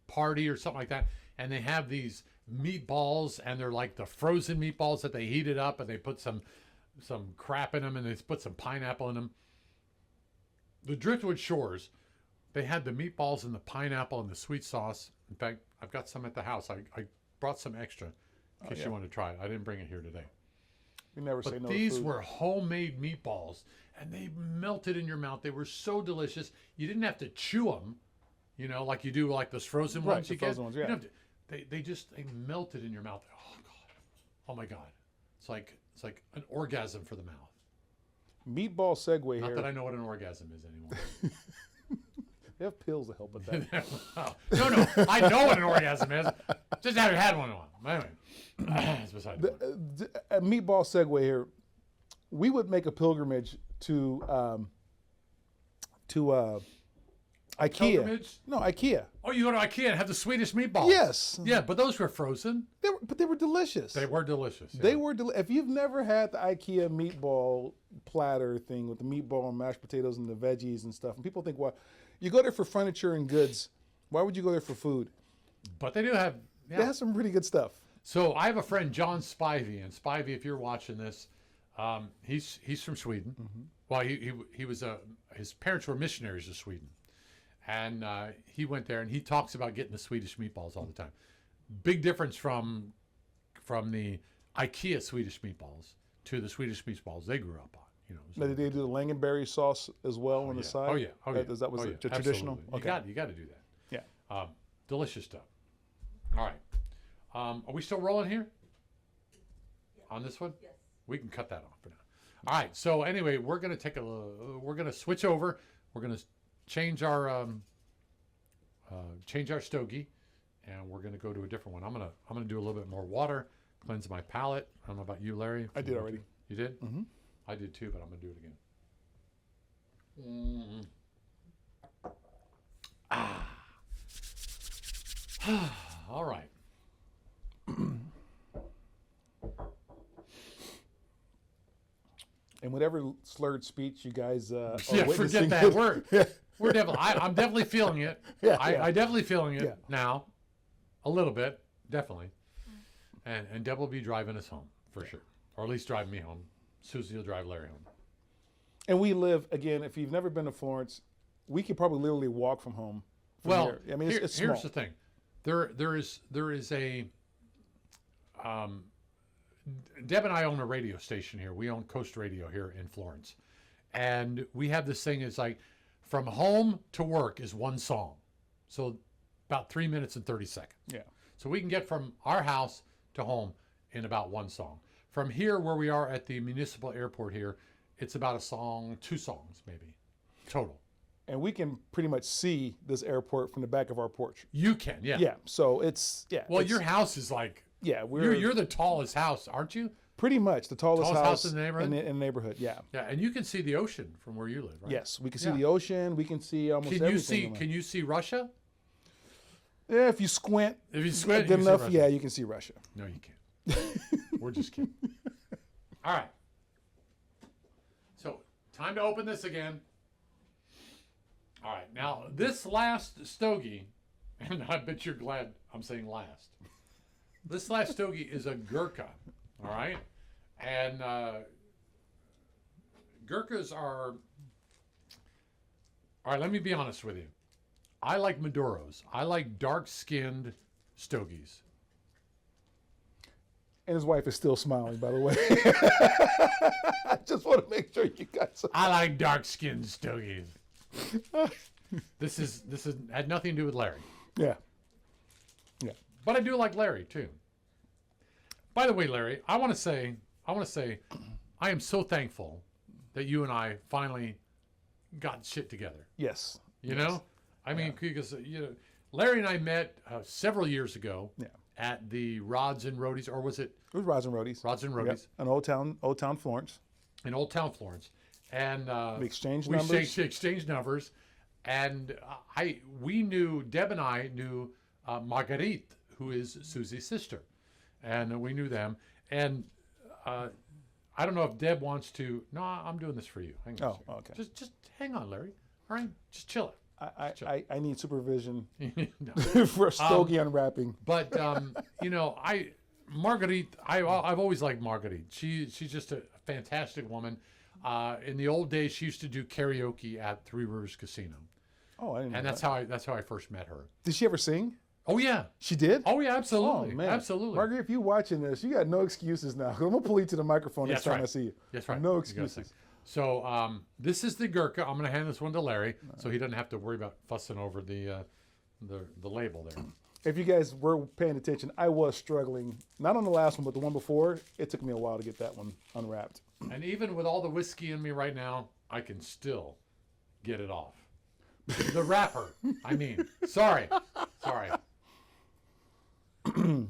party or something like that, and they have these meatballs, and they're like the frozen meatballs that they heated up, and they put some crap in them, and they put some pineapple in them. the Driftwood Shores, they had the meatballs and the pineapple and the sweet sauce. In fact, I've got some at the house. I brought some extra in case you want to try it. I didn't bring it here today. We never say no But to these food. were homemade meatballs, and they melted in your mouth. They were so delicious. You didn't have to chew them, like you do like those frozen Right, ones the you frozen get. ones, You yeah. don't have to- they melted in your mouth. Oh God, oh my God, it's like an orgasm for the mouth. Meatball segue Not here. that I know what an orgasm is anymore. They have pills to help with that. No, I know what an orgasm is. Just haven't had one in a while. Anyway, that's beside the point. A meatball segue here. We would make a pilgrimage to IKEA. Pilgrimage? No, IKEA. Oh, you go to IKEA and have the Swedish meatballs? Yes. Yeah, but those were frozen. But they were delicious. They were delicious. Yeah. They were if you've never had the IKEA meatball platter thing with the meatball and mashed potatoes and the veggies and stuff, and people think, well, you go there for furniture and goods. Why would you go there for food? But they do have. Yeah. They have some pretty good stuff. So I have a friend, John Spivey, and Spivey, if you're watching this, he's from Sweden. Mm-hmm. Well, he was his parents were missionaries to Sweden, and he went there and he talks about getting the Swedish meatballs all the time. Big difference from the IKEA Swedish meatballs to the Swedish meatballs they grew up on. Now, did they do the Langenberry sauce as well on the side? Oh yeah, That was the traditional. Absolutely. Okay. You got to do that. Yeah. Delicious stuff. All right. Are we still rolling here? On this one? Yes. We can cut that off for now. All right. So anyway, we're gonna we're gonna switch over. We're gonna change our stogie, and we're gonna go to a different one. I'm gonna do a little bit more water, cleanse my palate. I don't know about you, Larry. I did already. You did? Mm-hmm. I did too, but I'm gonna do it again. All right. And whatever slurred speech you guys are Yeah, witnessing- forget that word. We're definitely. I'm definitely feeling it. Yeah, I yeah. definitely feeling it Yeah. now, a little bit, definitely. And Deb will be driving us home for sure, or at least driving me home. Susie will drive Larry home. And we live, again, if you've never been to Florence, we could probably literally walk from home. From Well, here. I mean, it's here's small. the thing. There is a. Deb and I own a radio station here. We own Coast Radio here in Florence, and we have this thing. It's like from home to work is one song, so about 3 minutes and 30 seconds. Yeah. So we can get from our house to home in about one song. From here, where we are at the municipal airport here, it's about a song, 2 songs maybe, total. And we can pretty much see this airport from the back of our porch. You can, yeah. Yeah. So it's, yeah. Well, it's- your house is like, yeah, we're you're the tallest house, aren't you? pretty much the tallest house in the neighborhood? in the neighborhood. Yeah. Yeah, and you can see the ocean from where you live, right? Yes, we can see Yeah. the ocean. We can see almost Can you everything. see? Can you see Russia? Yeah, if you squint, If you squint, good you can see enough, Russia. yeah, you can see Russia. No, you can't. We're just kidding. All right. So, time to open this again. All right. Now, this last stogie, and I bet you're glad I'm saying last. This last stogie is a Gurkha. All right. And Gurkhas are. All right. Let me be honest with you. I like Maduros. I like dark-skinned stogies. And his wife is still smiling, by the way. I just want to make sure you guys. I like dark-skinned stogies. This had nothing to do with Larry, Yeah. Yeah. but I do like Larry too. By the way, Larry, I want to say, I am so thankful that you and I finally got shit together. Yes. You know, I mean, because Larry and I met several years ago. Yeah. At the Rods and Roadies, or was it It was Rods and Roadies. Rods and Yep. Roadies In Old Town Florence. in Old Town Florence? And We exchanged we numbers. exchanged numbers, and Deb and I knew Marguerite, who is Susie's sister, and we knew them. And I don't know if Deb wants to. No, I'm doing this for you. Hang on a second. okay. Just hang on, Larry. All right, just chill it. I need supervision No. for stogie unwrapping. But Marguerite, I've always liked Marguerite. She's just a fantastic woman. In the old days, she used to do karaoke at Three Rivers Casino, Oh, I didn't know and that. that's how I first met her. Did she ever sing? Oh yeah, She did? oh yeah, absolutely, Oh, man. absolutely. Margaret, if you're watching this, you got no excuses now. I'm going to pull you to the microphone next That's time right. I see you. That's right. No You gotta sing. excuses. So this is the Gurkha. I'm going to hand this one to Larry, so he doesn't have to worry about fussing over the label there. If you guys were paying attention, I was struggling. Not on the last one, but the one before. It took me a while to get that one unwrapped. And even with all the whiskey in me right now, I can still get it off. The wrapper, I mean. Sorry. By the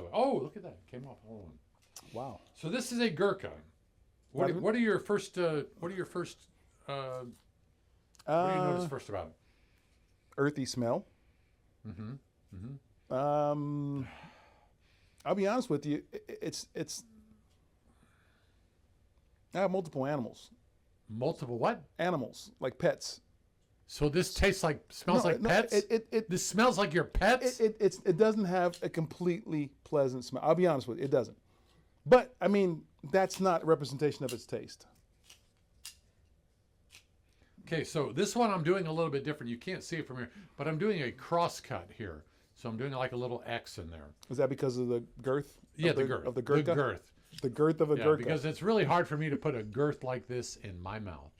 way, oh, look at that. It came off all one. Wow. So this is a Gurkha. What are your first what do you notice first about it? Earthy smell. I'll be honest with you. It's. I have multiple animals. Multiple what? Animals, like pets. So this smells like pets? This smells like your pets? It doesn't have a completely pleasant smell. I'll be honest with you, it doesn't. But I mean, that's not a representation of its taste. Okay, so this one I'm doing a little bit different. You can't see it from here, but I'm doing a cross cut here. So I'm doing like a little X in there. Is that because of the girth? Yeah, the girth. Of the Gurkha? The girth. The girth of a Yeah, Gurkha. because it's really hard for me to put a girth like this in my mouth.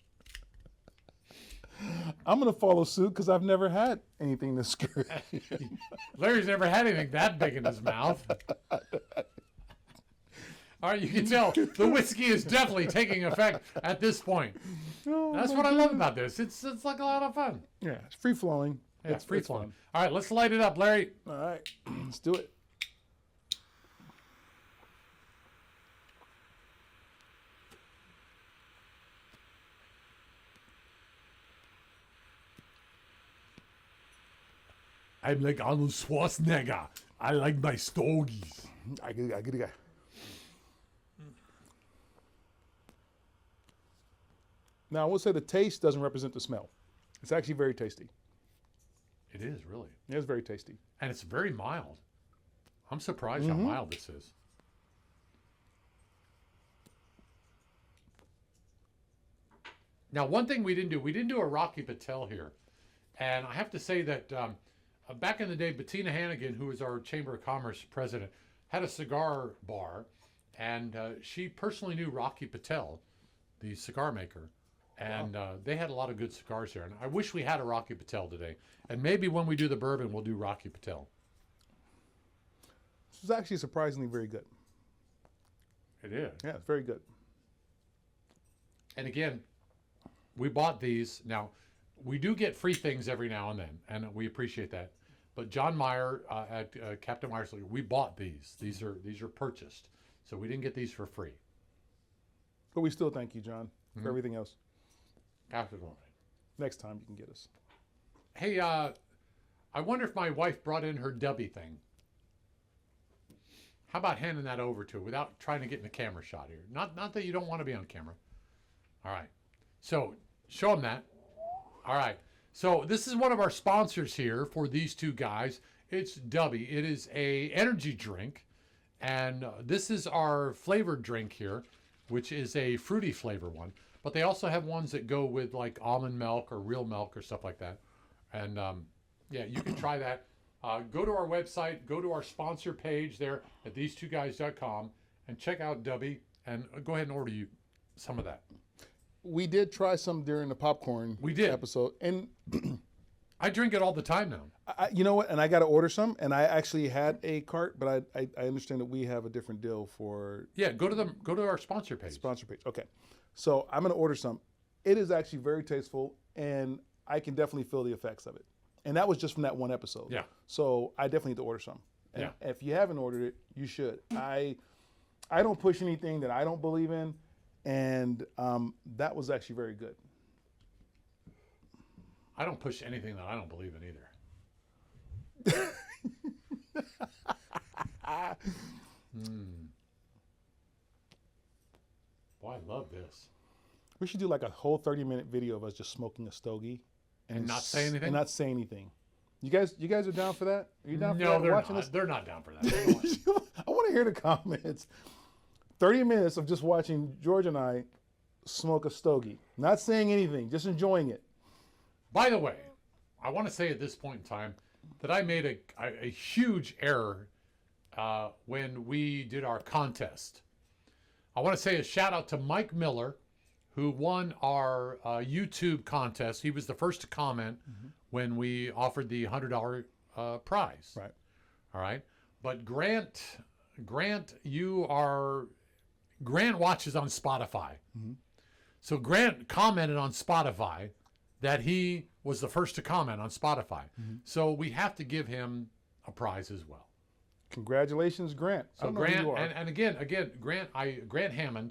I'm going to follow suit because I've never had anything this girth. Larry's never had anything that big in his mouth. All right, you can tell the whiskey is definitely taking effect at this point. That's what I love about this. It's like a lot of fun. Yeah, it's free flowing. Yeah, it's free it's flowing. fun. All right, let's light it up, Larry. All right, let's do it. I'm like Arnold Schwarzenegger. I like my Stogies. I get it. Now, I will say the taste doesn't represent the smell. It's actually very tasty. It is, really. It is very tasty. And it's very mild. I'm surprised how mild this is. Now, one thing we didn't do a Rocky Patel here. And I have to say that back in the day, Bettina Hannigan, who was our Chamber of Commerce president, had a cigar bar. And she personally knew Rocky Patel, the cigar maker. And they had a lot of good cigars there. And I wish we had a Rocky Patel today. And maybe when we do the bourbon, we'll do Rocky Patel. This is actually surprisingly very good. It is. Yeah, it's very good. And again, we bought these. Now, we do get free things every now and then, and we appreciate that. But John Meyer at Captain Meyer's, we bought these. These are purchased. So we didn't get these for free. But we still thank you, John, for everything else. Absolutely. Next time you can get us. Hey, I wonder if my wife brought in her Dubby thing. How about handing that over to her without trying to get in the camera shot here? Not that you don't want to be on camera. All right. So show them that. All right. So this is one of our sponsors here for these two guys. It's Dubby. It is a energy drink. And this is our flavored drink here, which is a fruity flavor one. But they also have ones that go with like almond milk or real milk or stuff like that. And yeah, you can try that. Go to our website, go to our sponsor page there at these2guys.com and check out Dubby and go ahead and order you some of that. We did try some during the popcorn episode. And I drink it all the time now. you know what? And I got to order some. And I actually had a cart, but I understand that we have a different deal for. Yeah, go to our sponsor page. Sponsor page. Okay. So I'm going to order some. It is actually very tasteful, and I can definitely feel the effects of it. And that was just from that one episode. Yeah. So I definitely need to order some. And Yeah. if you haven't ordered it, you should. I don't push anything that I don't believe in, and that was actually very good. I don't push anything that I don't believe in either. Boy, I love this. We should do like a whole 30-minute video of us just smoking a stogie And not say anything? And not say anything. You guys are down for that? Are you down for No, that? they're Watching not. this? They're not down for that. I want to hear the comments. 30 minutes of just watching George and I smoke a stogie. Not saying anything, just enjoying it. By the way, I want to say at this point in time that I made a huge error when we did our contest. I want to say a shout out to Mike Miller, who won our YouTube contest. He was the first to comment when we offered the $100 prize. Right. All right. But Grant watches on Spotify. So Grant commented on Spotify that he was the first to comment on Spotify. So we have to give him a prize as well. Congratulations, Grant. So Grant, and again, Grant Hammond,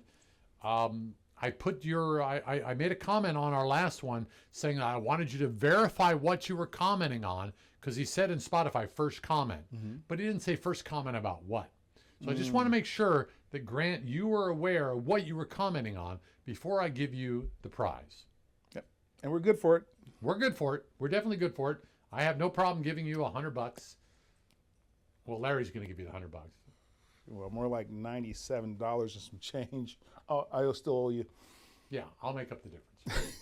I put I made a comment on our last one saying I wanted you to verify what you were commenting on, because he said in Spotify first comment, but he didn't say first comment about what. So I just want to make sure that Grant, you were aware of what you were commenting on before I give you the prize. Yep. And we're good for it. We're good for it. We're definitely good for it. I have no problem giving you $100. Well, Larry's going to give you the $100. Well, more like $97 and some change. Oh, I'll still owe you. Yeah, I'll make up the difference.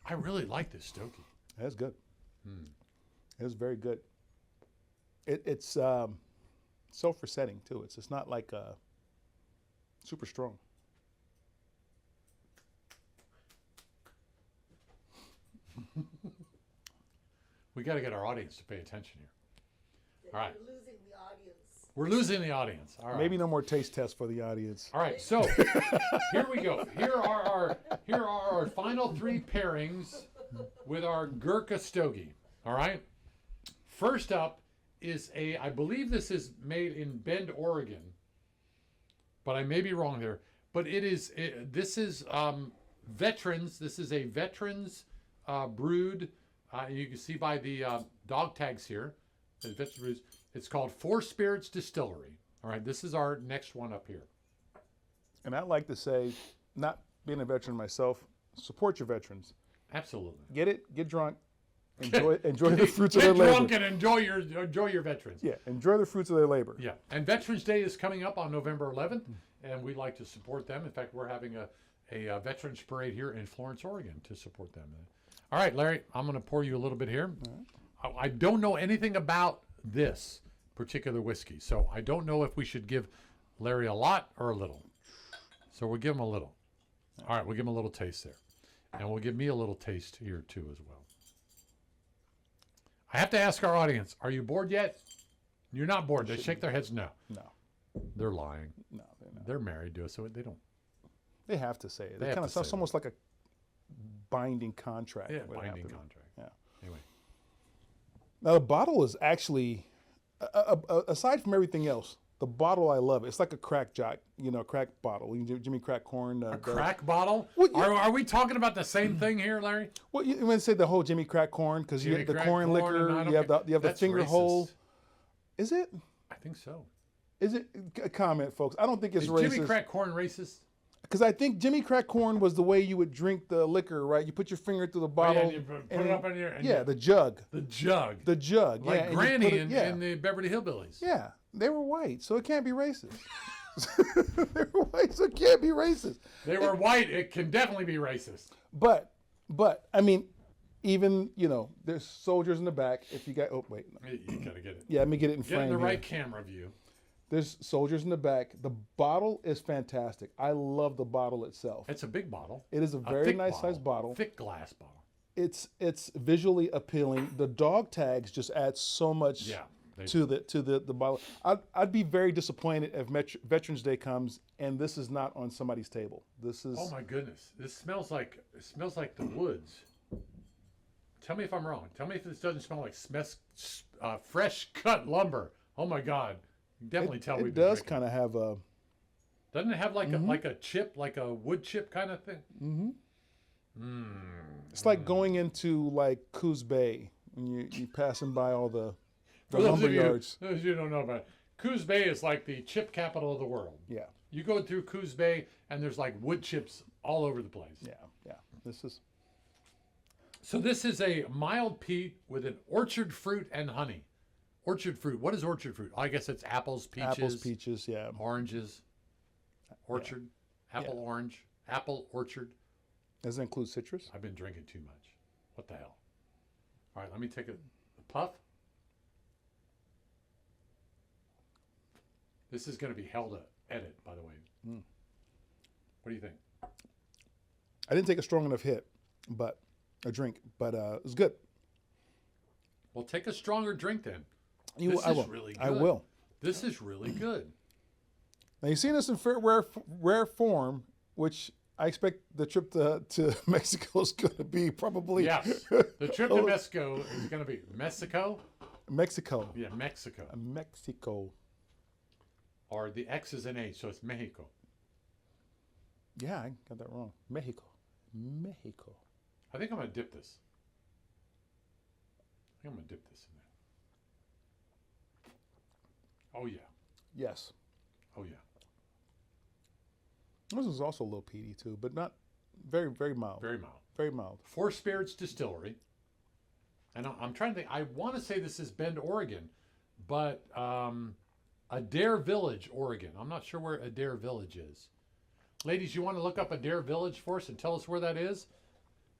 I really like this Stogie. That's good. It's very good. It's self-resetting too. It's not like super strong. We got to get our audience to pay attention here. All right. We're losing the audience. We're losing the audience. All right. Maybe no more taste tests for the audience. All right. So here we go. Here are our final 3 pairings with our Gurkha Stogie. All right. First up is I believe this is made in Bend, Oregon, but I may be wrong there. But this is Veterans. This is a Veterans brewed. You can see by the dog tags here. It's called Four Spirits Distillery. All right, this is our next one up here. And I'd like to say, not being a veteran myself, support your veterans. Absolutely. Get drunk, enjoy the fruits of their labor. Get drunk and enjoy your veterans. Yeah, enjoy the fruits of their labor. Yeah, and Veterans Day is coming up on November 11th, and we'd like to support them. In fact, we're having a Veterans Parade here in Florence, Oregon to support them. All right, Larry, I'm going to pour you a little bit here. I don't know anything about this particular whiskey, so I don't know if we should give Larry a lot or a little. So we'll give him a little. All right, we'll give him a little taste there. And we'll give me a little taste here too as well. I have to ask our audience, are you bored yet? You're not bored. They shake their heads no. No. They're lying. No, they're not. They're married to us, so they don't. They have to say it. They It have kind to of say sounds almost like a binding contract. Yeah, would have binding to be. contract. Yeah. Anyway. Now the bottle is actually, aside from everything else, the bottle I love. It's like a crack crack bottle. Jimmy Crack Corn. A crack bottle? What, Are we talking about the same thing here, Larry? Well, you want to say the whole Jimmy Crack Corn because you Jimmy have the Crack corn liquor. I don't You have care. the That's finger racist. hole. Is it? I think so. Is it? A comment, folks. I don't think it's Is racist. Jimmy Crack Corn racist? Because I think Jimmy Crack Corn was the way you would drink the liquor, right? You put your finger through the bottle. and you put it up in here. Yeah, the jug. The jug. The jug. Like yeah, and you Granny put it- in the Beverly Hillbillies. Yeah, they were white, so it can't be racist. They were white, so it can't be racist. They were white. It can definitely be racist. But I mean, even there's soldiers in the back. If you got, oh wait, You gotta get it. yeah, let me get it in Get frame. in the here. right camera view. There's soldiers in the back. The bottle is fantastic. I love the bottle itself. It's a big bottle. It is a very thick nice sized bottle. Thick glass bottle. It's visually appealing. The dog tags just add so much Yeah. to the bottle. I'd be very disappointed if Veterans Day comes and this is not on somebody's table. This is. Oh my goodness! This smells like the woods. Tell me if I'm wrong. Tell me if this doesn't smell like fresh cut lumber. Oh my God! You can definitely tell It we've does been drinking. kind of have a. Doesn't it have like a chip, like a wood chip kind of thing? It's like going into like Coos Bay when you passing by all the For those lumber of you yards. who don't know about it, Coos Bay is like the chip capital of the world. Yeah, You go through Coos Bay and there's like wood chips all over the place. yeah. This is. So this is a mild peat with an orchard fruit and honey. Orchard fruit. What is orchard fruit? I guess it's apples, Peaches, yeah. oranges. Orchard. Apple, orange. Apple, orchard. Does it include citrus? I've been drinking too much. What the hell? All right, let me take a puff. This is going to be hell to edit, by the way. Mm. What do you think? I didn't take a strong enough hit, but it was good. Well, take a stronger drink then. I will. Really good. I will. This is really good. Now you've seen this in rare form, which I expect the trip to Mexico is going to be probably. Yes, the trip to Mexico is going to be Mexico. Mexico. Yeah, Mexico. Mexico. Or the X is an H, so it's Mexico. Yeah, I got that wrong. Mexico. I think I'm going to dip this. in there. Oh, yeah. Yes. Oh, yeah. This is also a little peaty too, but not very, very mild. Very mild. Very mild. Four Spirits Distillery. And I'm trying to think. I want to say this is Bend, Oregon, but Adair Village, Oregon. I'm not sure where Adair Village is. Ladies, you want to look up Adair Village for us and tell us where that is?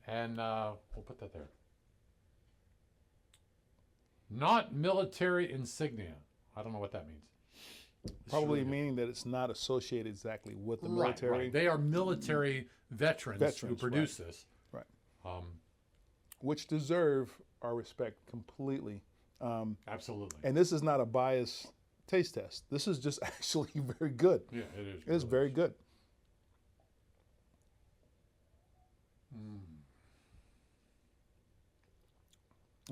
And we'll put that there. Not military insignia. I don't know what that means. Probably meaning that it's not associated exactly with the military. Right. They are military veterans who produce this. Right. Which deserve our respect completely. Absolutely. And this is not a biased taste test. This is just actually very good. Yeah, it is. It is very good.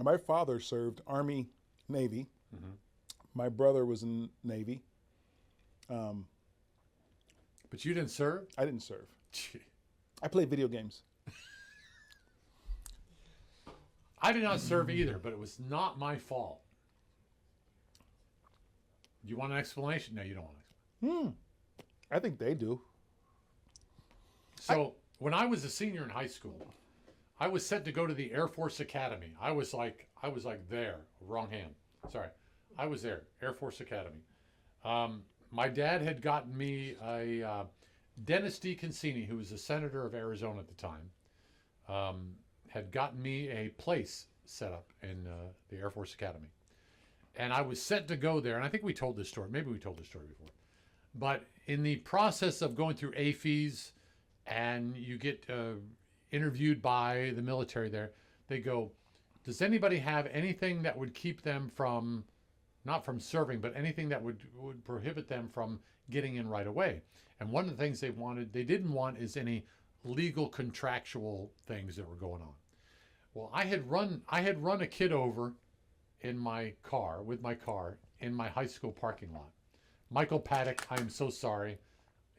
My father served Army, Navy. Mm-hmm. My brother was in Navy. But you didn't serve? I didn't serve. I played video games. I did not serve either, but it was not my fault. Do you want an explanation? No, you don't want an explanation. I think they do. So when I was a senior in high school, I was set to go to the Air Force Academy. I was like there, wrong hand. Sorry. I was there, Air Force Academy. My dad had gotten me a Dennis DeConcini, who was a senator of Arizona at the time, had gotten me a place set up in the Air Force Academy. And I was set to go there, and I think we told this story. Maybe we told this story before. But in the process of going through AFES, and you get interviewed by the military there, they go, does anybody have anything that would keep them from, not from serving, but anything that would prohibit them from getting in right away? And one of the things they didn't want is any legal contractual things that were going on. Well, I had run a kid over with my car in my high school parking lot. Michael Paddock, I am so sorry.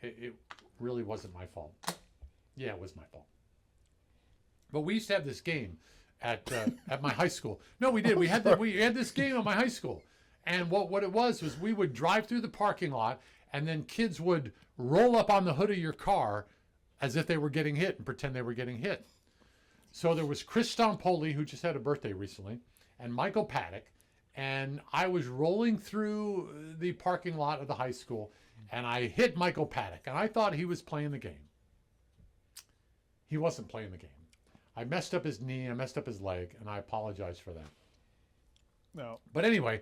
It really wasn't my fault. Yeah, it was my fault. But we used to have this game at my high school. No, we did. We had this game at my high school. And what it was we would drive through the parking lot, and then kids would roll up on the hood of your car as if they were getting hit and pretend they were getting hit. So there was Chris Stompoli, who just had a birthday recently, and Michael Paddock, and I was rolling through the parking lot of the high school, and I hit Michael Paddock, and I thought he was playing the game. He wasn't playing the game. I messed up his knee, I messed up his leg, and I apologize for that. No. But anyway,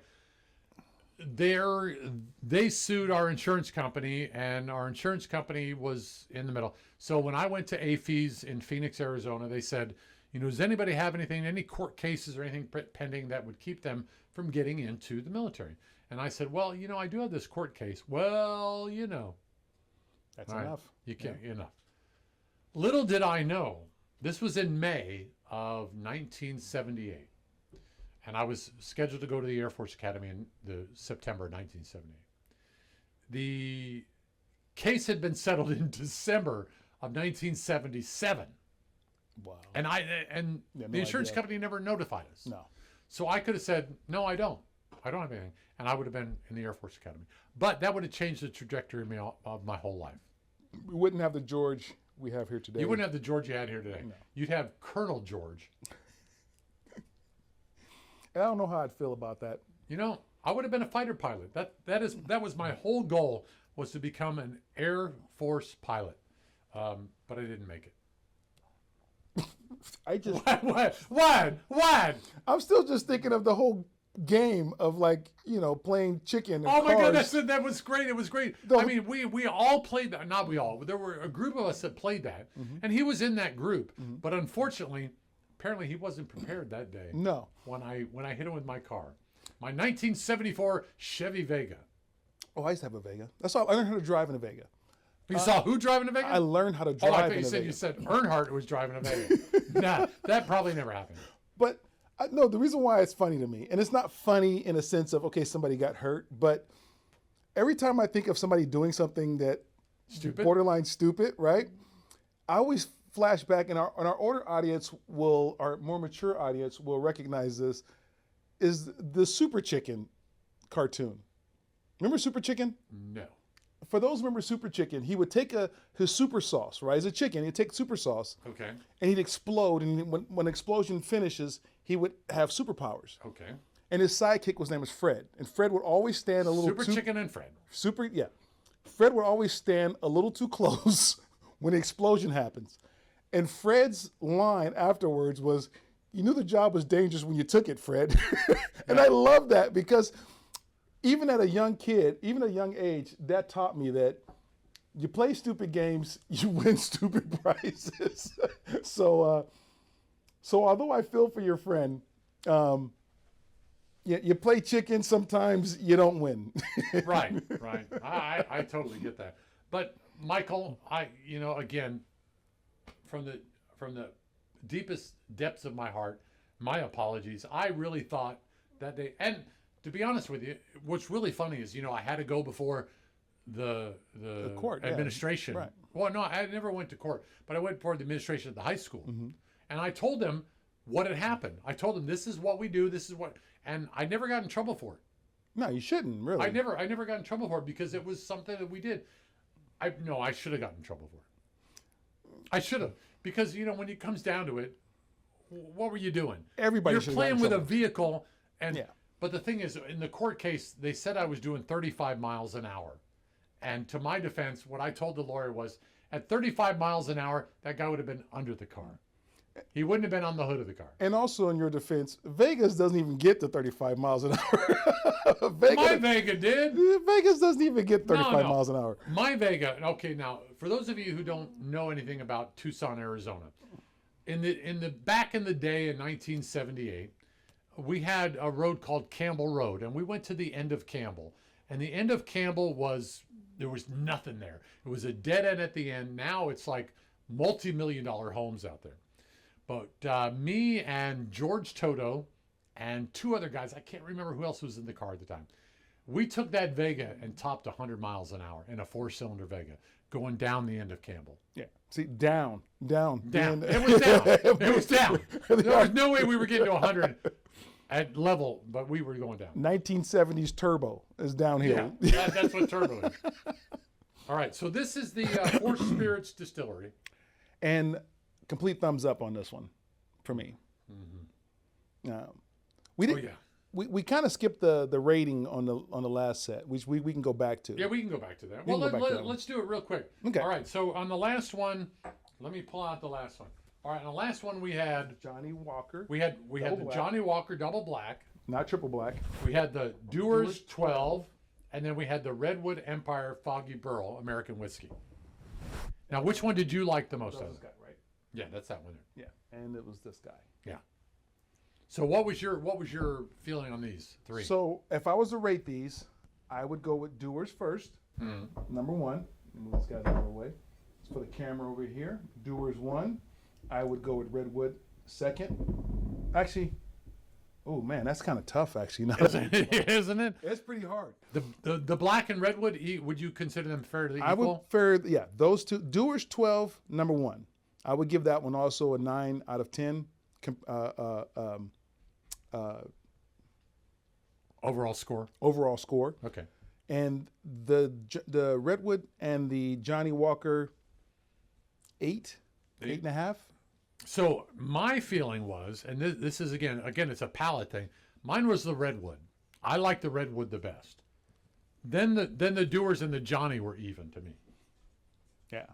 they sued our insurance company, and our insurance company was in the middle. So when I went to AFES in Phoenix, Arizona, they said, does anybody have any court cases or anything pending that would keep them from getting into the military? And I said, well, I do have this court case. Well, That's right, enough. You can't, enough. Little did I know, this was in May of 1978. And I was scheduled to go to the Air Force Academy in the September 1978. The case had been settled in December of 1977. Wow. And the insurance company never notified us. No. So I could have said, no, I don't. I don't have anything. And I would have been in the Air Force Academy. But that would have changed the trajectory of my whole life. We wouldn't have the George we have here today. You wouldn't have the George you had here today. No. You'd have Colonel George. I don't know how I'd feel about that. I would have been a fighter pilot. That was my whole goal, was to become an Air Force pilot. But I didn't make it. I just What? I'm still just thinking of the whole game of like, playing chicken and Oh my cars. goodness, that was great. It was great. I mean, we all played that. Not we all. There were a group of us that played that, and he was in that group. But unfortunately, apparently he wasn't prepared that day. No. When I hit him with my car, my 1974 Chevy Vega. Oh, I used to have a Vega. That's all. I learned how to drive in a Vega. You saw who driving a Vega? I learned how to drive I in thought a you Vega. said Earnhardt was driving a Vega. Nah, that probably never happened. But no, the reason why it's funny to me, and it's not funny in a sense of, okay, somebody got hurt, but every time I think of somebody doing something that Stupid. borderline stupid, right? I always flash back, and our older audience our more mature audience will recognize this, is the Super Chicken cartoon. Remember Super Chicken? No. For those who remember Super Chicken, he would take his super sauce, right? As a chicken, he'd take super sauce, Okay. and he'd explode, and when an explosion finishes, he would have superpowers. Okay. And his sidekick was named as Fred, and Fred would always stand a little Super Chicken and Fred. Fred would always stand a little too close when the explosion happens. And Fred's line afterwards was, "You knew the job was dangerous when you took it, Fred." And I love that because even at a young age, that taught me that you play stupid games, you win stupid prizes. So although I feel for your friend, you play chicken, sometimes you don't win. Right. I totally get that. But Michael, again, from the deepest depths of my heart, my apologies. I really thought that and to be honest with you, what's really funny is, I had to go before the court administration. Yeah. Right. Well, no, I never went to court, but I went before the administration at the high school. And I told them what had happened. I told them, this is what we do, and I never got in trouble for it. No, you shouldn't, really. I never got in trouble for it because it was something that we did. I should have gotten in trouble for it. I should have. Because, when it comes down to it, what were you doing? Everybody You're playing with a vehicle, and Yeah. But the thing is, in the court case, they said I was doing 35 miles an hour. And to my defense, what I told the lawyer was, at 35 miles an hour, that guy would have been under the car. He wouldn't have been on the hood of the car. And also, in your defense, Vegas doesn't even get to 35 miles an hour. My Vega did. Vegas doesn't even get 35 No. miles an hour. My Vega. Okay, now for those of you who don't know anything about Tucson, Arizona, in the back in the day in 1978, we had a road called Campbell Road, and we went to the end of Campbell. And the end of Campbell there was nothing there. It was a dead end at the end. Now it's like multi-million-dollar homes out there. But me and George Toto and two other guys, I can't remember who else was in the car at the time. We took that Vega and topped 100 miles an hour in a 4-cylinder Vega, going down the end of Campbell. Yeah. See, down. It was down. It was down. There was no way we were getting to 100 at level, but we were going down. 1970s turbo is downhill. Yeah, that's what turbo is. All right, so this is the Four Spirits Distillery. And complete thumbs up on this one for me. We did. Oh, yeah. We kind of skipped the rating on the last set, which we can go back to. Yeah, we can go back to that. We Well, can go back to that let's do it real quick. Okay. All right, so on the last one, let me pull out the last one. All right, on the last one we had Johnny Walker. we had the black. Johnny Walker Double Black. Not triple black. We had the Dewar's 12, and then we had the Redwood Empire Foggy Burl American Whiskey. Now, which one did you like the most out of This them? guy, right? Yeah, that's that one there. Yeah, and it was this guy. Yeah. So what was your feeling on these three? So if I was to rate these, I would go with Dewar's first. Number one. Move this guy out of the way. It's for the camera over here. Dewar's 1. I would go with Redwood second. Actually, oh man, that's kind of tough. Actually, Isn't it? It's pretty hard. The Black and Redwood, would you consider them fairly equal? I would those two. Dewar's 12, number 1. I would give that one also a 9 out of 10. Overall score. Overall score. Okay. And the Redwood and the Johnny Walker 8.5. So my feeling was, and this is again, it's a palate thing. Mine was the Redwood. I like the Redwood the best. Then the Dewar's and the Johnny were even to me. Yeah.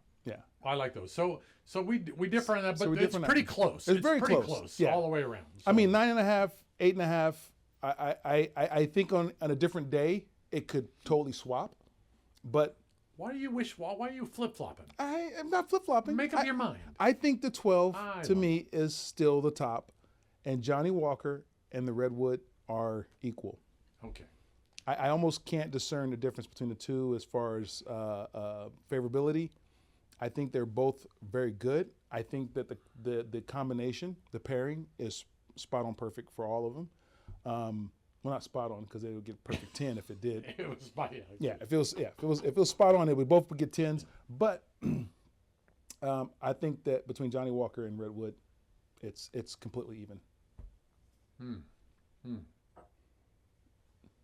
I like those. So we differ on that, but we it's differ on pretty that. close. It's very pretty close. Yeah. all the way around. I So- mean, 9.5, 8.5. I think on a different day it could totally swap, but why are you flip flopping? I am not flip flopping. Make up your mind. I think the 12 I to know. me is still the top, and Johnny Walker and the Redwood are equal. Okay. I almost can't discern the difference between the two as far as favorability. I think they're both very good. I think that the combination, the pairing, is spot on perfect for all of them. Well, not spot on because they would get perfect 10 if it did. It was by Yeah, if it was spot on, it would both get 10s. But I think that between Johnny Walker and Redwood, it's completely even.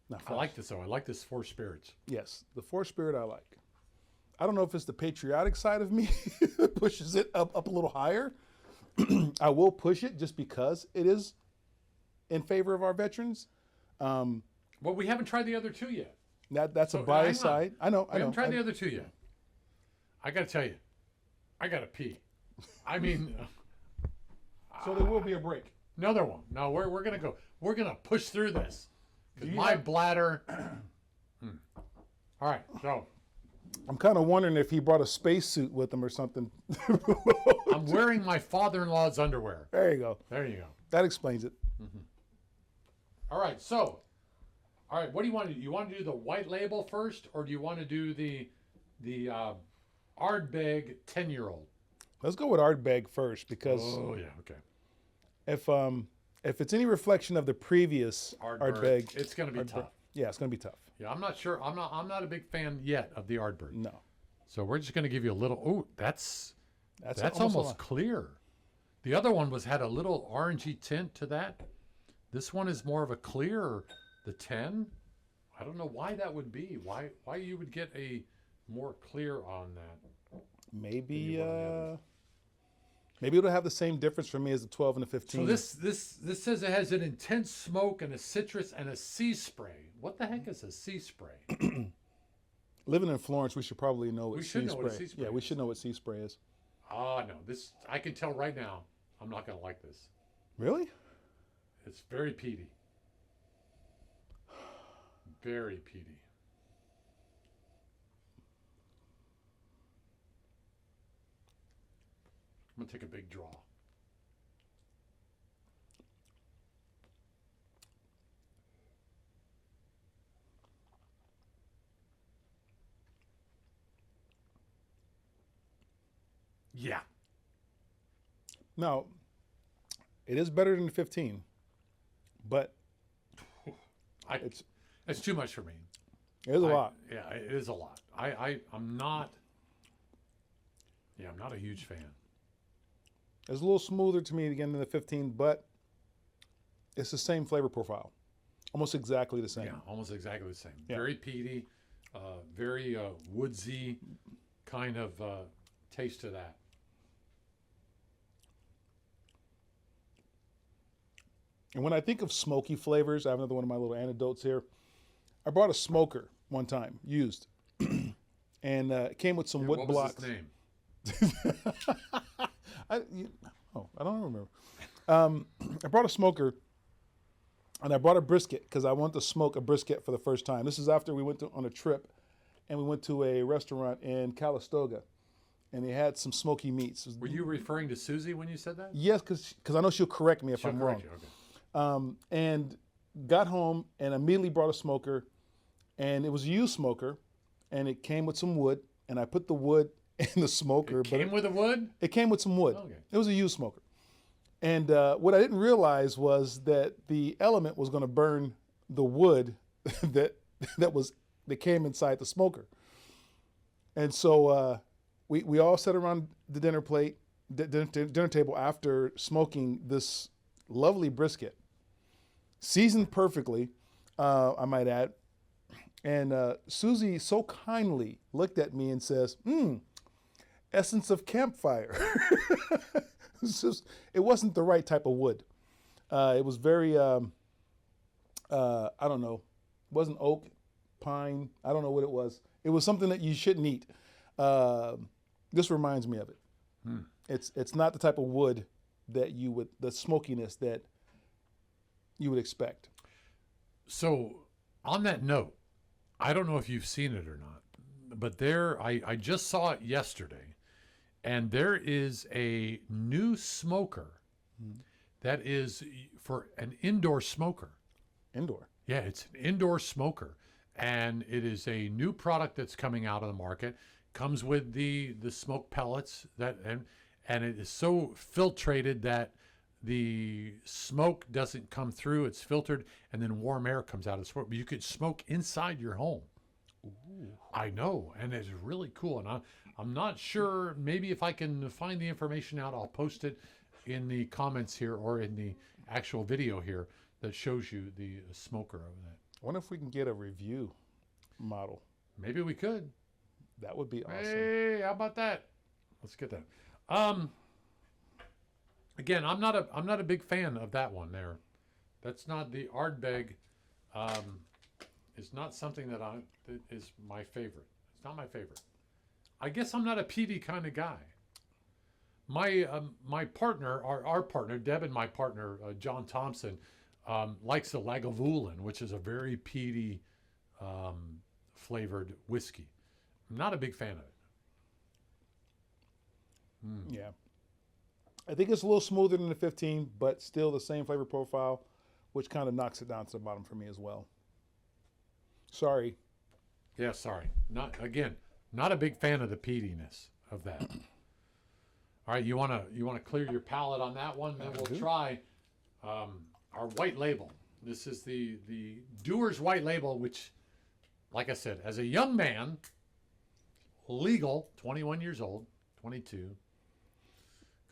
Now, I like this though. I like this Four Spirits. yes, the Four Spirit I like. I don't know if it's the patriotic side of me that pushes it up a little higher. I will push it just because it is in favor of our veterans. Well, we haven't tried the other two yet. That's So, a bias hang on. side. I know. We haven't tried the other two yet. I got to tell you, I got to pee. I mean, So there will be a break. another one. No, we're gonna go. We're gonna push through this. 'Cause Do you my have- bladder. All right, so I'm kind of wondering if he brought a spacesuit with him or something. I'm wearing my father-in-law's underwear. There you go. There you go. That explains it. All right, so, all right, what do you want to do? You want to do the white label first, or do you want to do the Ardbeg 10-year-old? Let's go with Ardbeg first because Oh yeah, okay. if it's any reflection of the previous Ardbeg, It's going to be tough. yeah, it's going to be tough. Yeah, I'm not sure. I'm not a big fan yet of the Ardbeg. No, So we're just going to give you a little. Oh, that's almost almost clear. The other one had a little orangey tint to that. This one is more of a clear. The 10, I don't know why that would be. Why you would get a more clear on that. maybe one or the others. maybe it'll have the same difference for me as the 12 and the 15. So this says it has an intense smoke and a citrus and a sea spray. What the heck is a sea spray? Living in Florence, we should probably know what We sea should know spray. what a sea spray Yeah, we is. should know what sea spray is. Oh no, this I can tell right now. I'm not gonna like this. Really? It's very peaty. Very peaty. I'm gonna take a big draw. Yeah. Now, it is better than the 15, but It's too much for me. it is a lot. Yeah, it is a lot. I'm not. Yeah, I'm not a huge fan. It's a little smoother to me again than the 15, but it's the same flavor profile, almost exactly the same. Yeah, almost exactly the same. Yeah. Very peaty, very woodsy kind of taste to that. And when I think of smoky flavors, I have another one of my little anecdotes here. I bought a smoker one time, used, and it came with some wood What blocks. was his name? I don't remember. I brought a smoker, and I brought a brisket because I wanted to smoke a brisket for the first time. This is after we went on a trip, and we went to a restaurant in Calistoga, and they had some smoky meats. Were you referring to Susie when you said that? Yes, because I know she'll correct me if She'll I'm correct wrong. you, okay. And got home and immediately brought a smoker, and it was a used smoker, and it came with some wood, and I put the wood in the smoker. Came with the wood? It came with some wood. Okay. It was a used smoker. And what I didn't realize was that the element was going to burn the wood that came inside the smoker. And so we all sat around the dinner table after smoking this lovely brisket, seasoned perfectly, I might add. And Susie so kindly looked at me and says, essence of campfire. It wasn't the right type of wood. It was very, I don't know, it wasn't oak, pine, I don't know what it was. It was something that you shouldn't eat. This reminds me of it. It's not the type of wood that the smokiness that you would expect. So on that note, I don't know if you've seen it or not, but I just saw it yesterday, and there is a new smoker that is for an indoor smoker. Indoor. Yeah, it's an indoor smoker, and it is a new product that's coming out of the market. Comes with the smoke pellets and it is so filtrated that the smoke doesn't come through. It's filtered, and then warm air comes out of the smoke. But you could smoke inside your home. Ooh. I know, and it's really cool. And I'm not sure. Maybe if I can find the information out, I'll post it in the comments here or in the actual video here that shows you the smoker of that. I wonder if we can get a review model. Maybe we could. That would be awesome. Hey, how about that? Let's get that. Again, I'm not a big fan of that one there. That's not the Ardbeg. It's not something that is my favorite. It's not my favorite. I guess I'm not a peaty kind of guy. My partner, our partner, Deb, and my partner, John Thompson, likes the Lagavulin, which is a very peaty flavored whiskey. I'm not a big fan of it. Yeah. I think it's a little smoother than the 15, but still the same flavor profile, which kind of knocks it down to the bottom for me as well. Sorry. Yeah, sorry. Not a big fan of the peatiness of that. All right, you want to clear your palate on that one, then we'll try our white label. This is the Dewar's White Label, which, like I said, as a young man, legal, 21 years old, 22.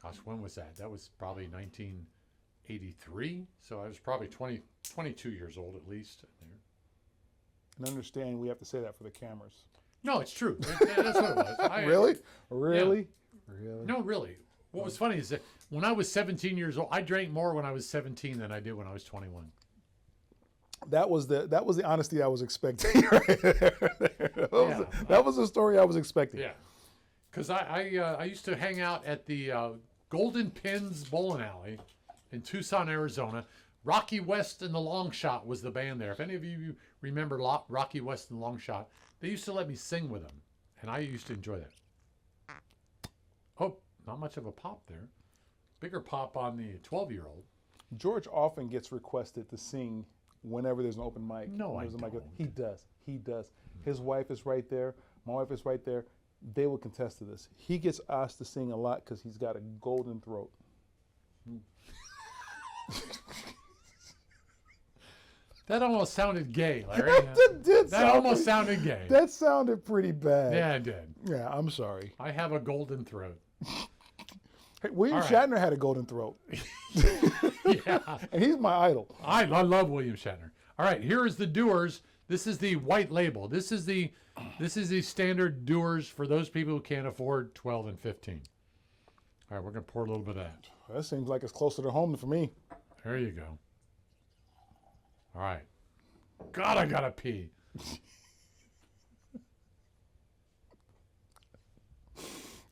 Gosh, when was that? That was probably 1983. So I was probably 22 years old at least. There. And understand we have to say that for the cameras. No, it's true. That's what it was. Really? Yeah. Really? No, really. What was funny is that when I was 17 years old, I drank more when I was 17 than I did when I was 21. That was the honesty I was expecting. That was the story I was expecting. Yeah, because I used to hang out at the Golden Pins Bowling Alley in Tucson, Arizona. Rocky West and the Long Shot was the band there. If any of you remember Rocky West and the Long Shot, they used to let me sing with them, and I used to enjoy that. Oh, not much of a pop there. Bigger pop on the 12-year-old. George often gets requested to sing whenever there's an open mic. No, I don't. He does. His wife is right there. My wife is right there. They will contest to this. He gets asked to sing a lot because he's got a golden throat. That almost sounded gay, Larry. That almost sounded gay. That sounded pretty bad. Yeah, it did. Yeah, I'm sorry. I have a golden throat. Hey, William Shatner had a golden throat. Yeah. And he's my idol. I love William Shatner. All right, here is the Dewar's. This is the white label. This is the standard Dewar's for those people who can't afford 12 and 15. All right, we're going to pour a little bit of that. That seems like it's closer to home for me. There you go. All right. God, I got to pee.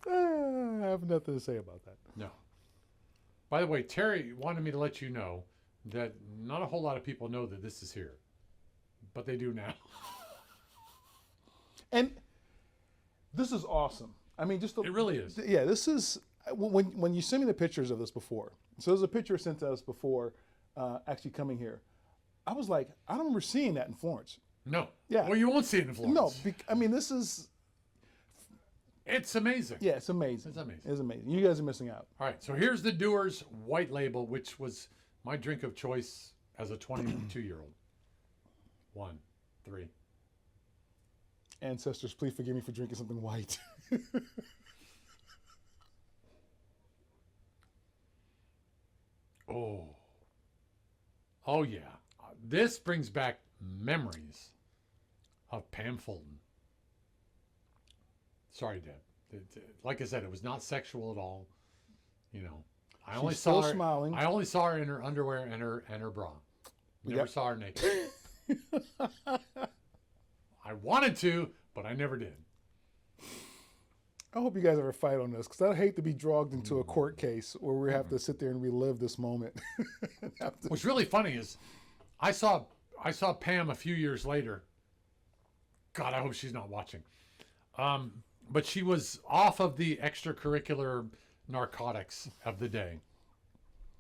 I have nothing to say about that. No. By the way, Terry wanted me to let you know that not a whole lot of people know that this is here, but they do now. And this is awesome. I mean, it really is. Yeah, this is when you sent me the pictures of this before. So there's a picture sent to us before actually coming here. I was like, I don't remember seeing that in Florence. No. Yeah. Well, you won't see it in Florence. No, I mean, this is. It's amazing. Yeah, it's amazing. It's amazing. It's amazing. You guys are missing out. All right, so here's the Dewar's White Label, which was my drink of choice as a 22-year-old. 1, 3. Ancestors, please forgive me for drinking something white. Oh yeah. This brings back memories of Pam Fulton. Sorry, Deb. Like I said, it was not sexual at all. You know, I only saw her smiling. I only saw her in her underwear and her bra. Never saw her naked. I wanted to, but I never did. I hope you guys ever fight on this because I hate to be dragged into a court case where we have to sit there and relive this moment. What's really funny is I saw Pam a few years later. God, I hope she's not watching. But she was off of the extracurricular narcotics of the day.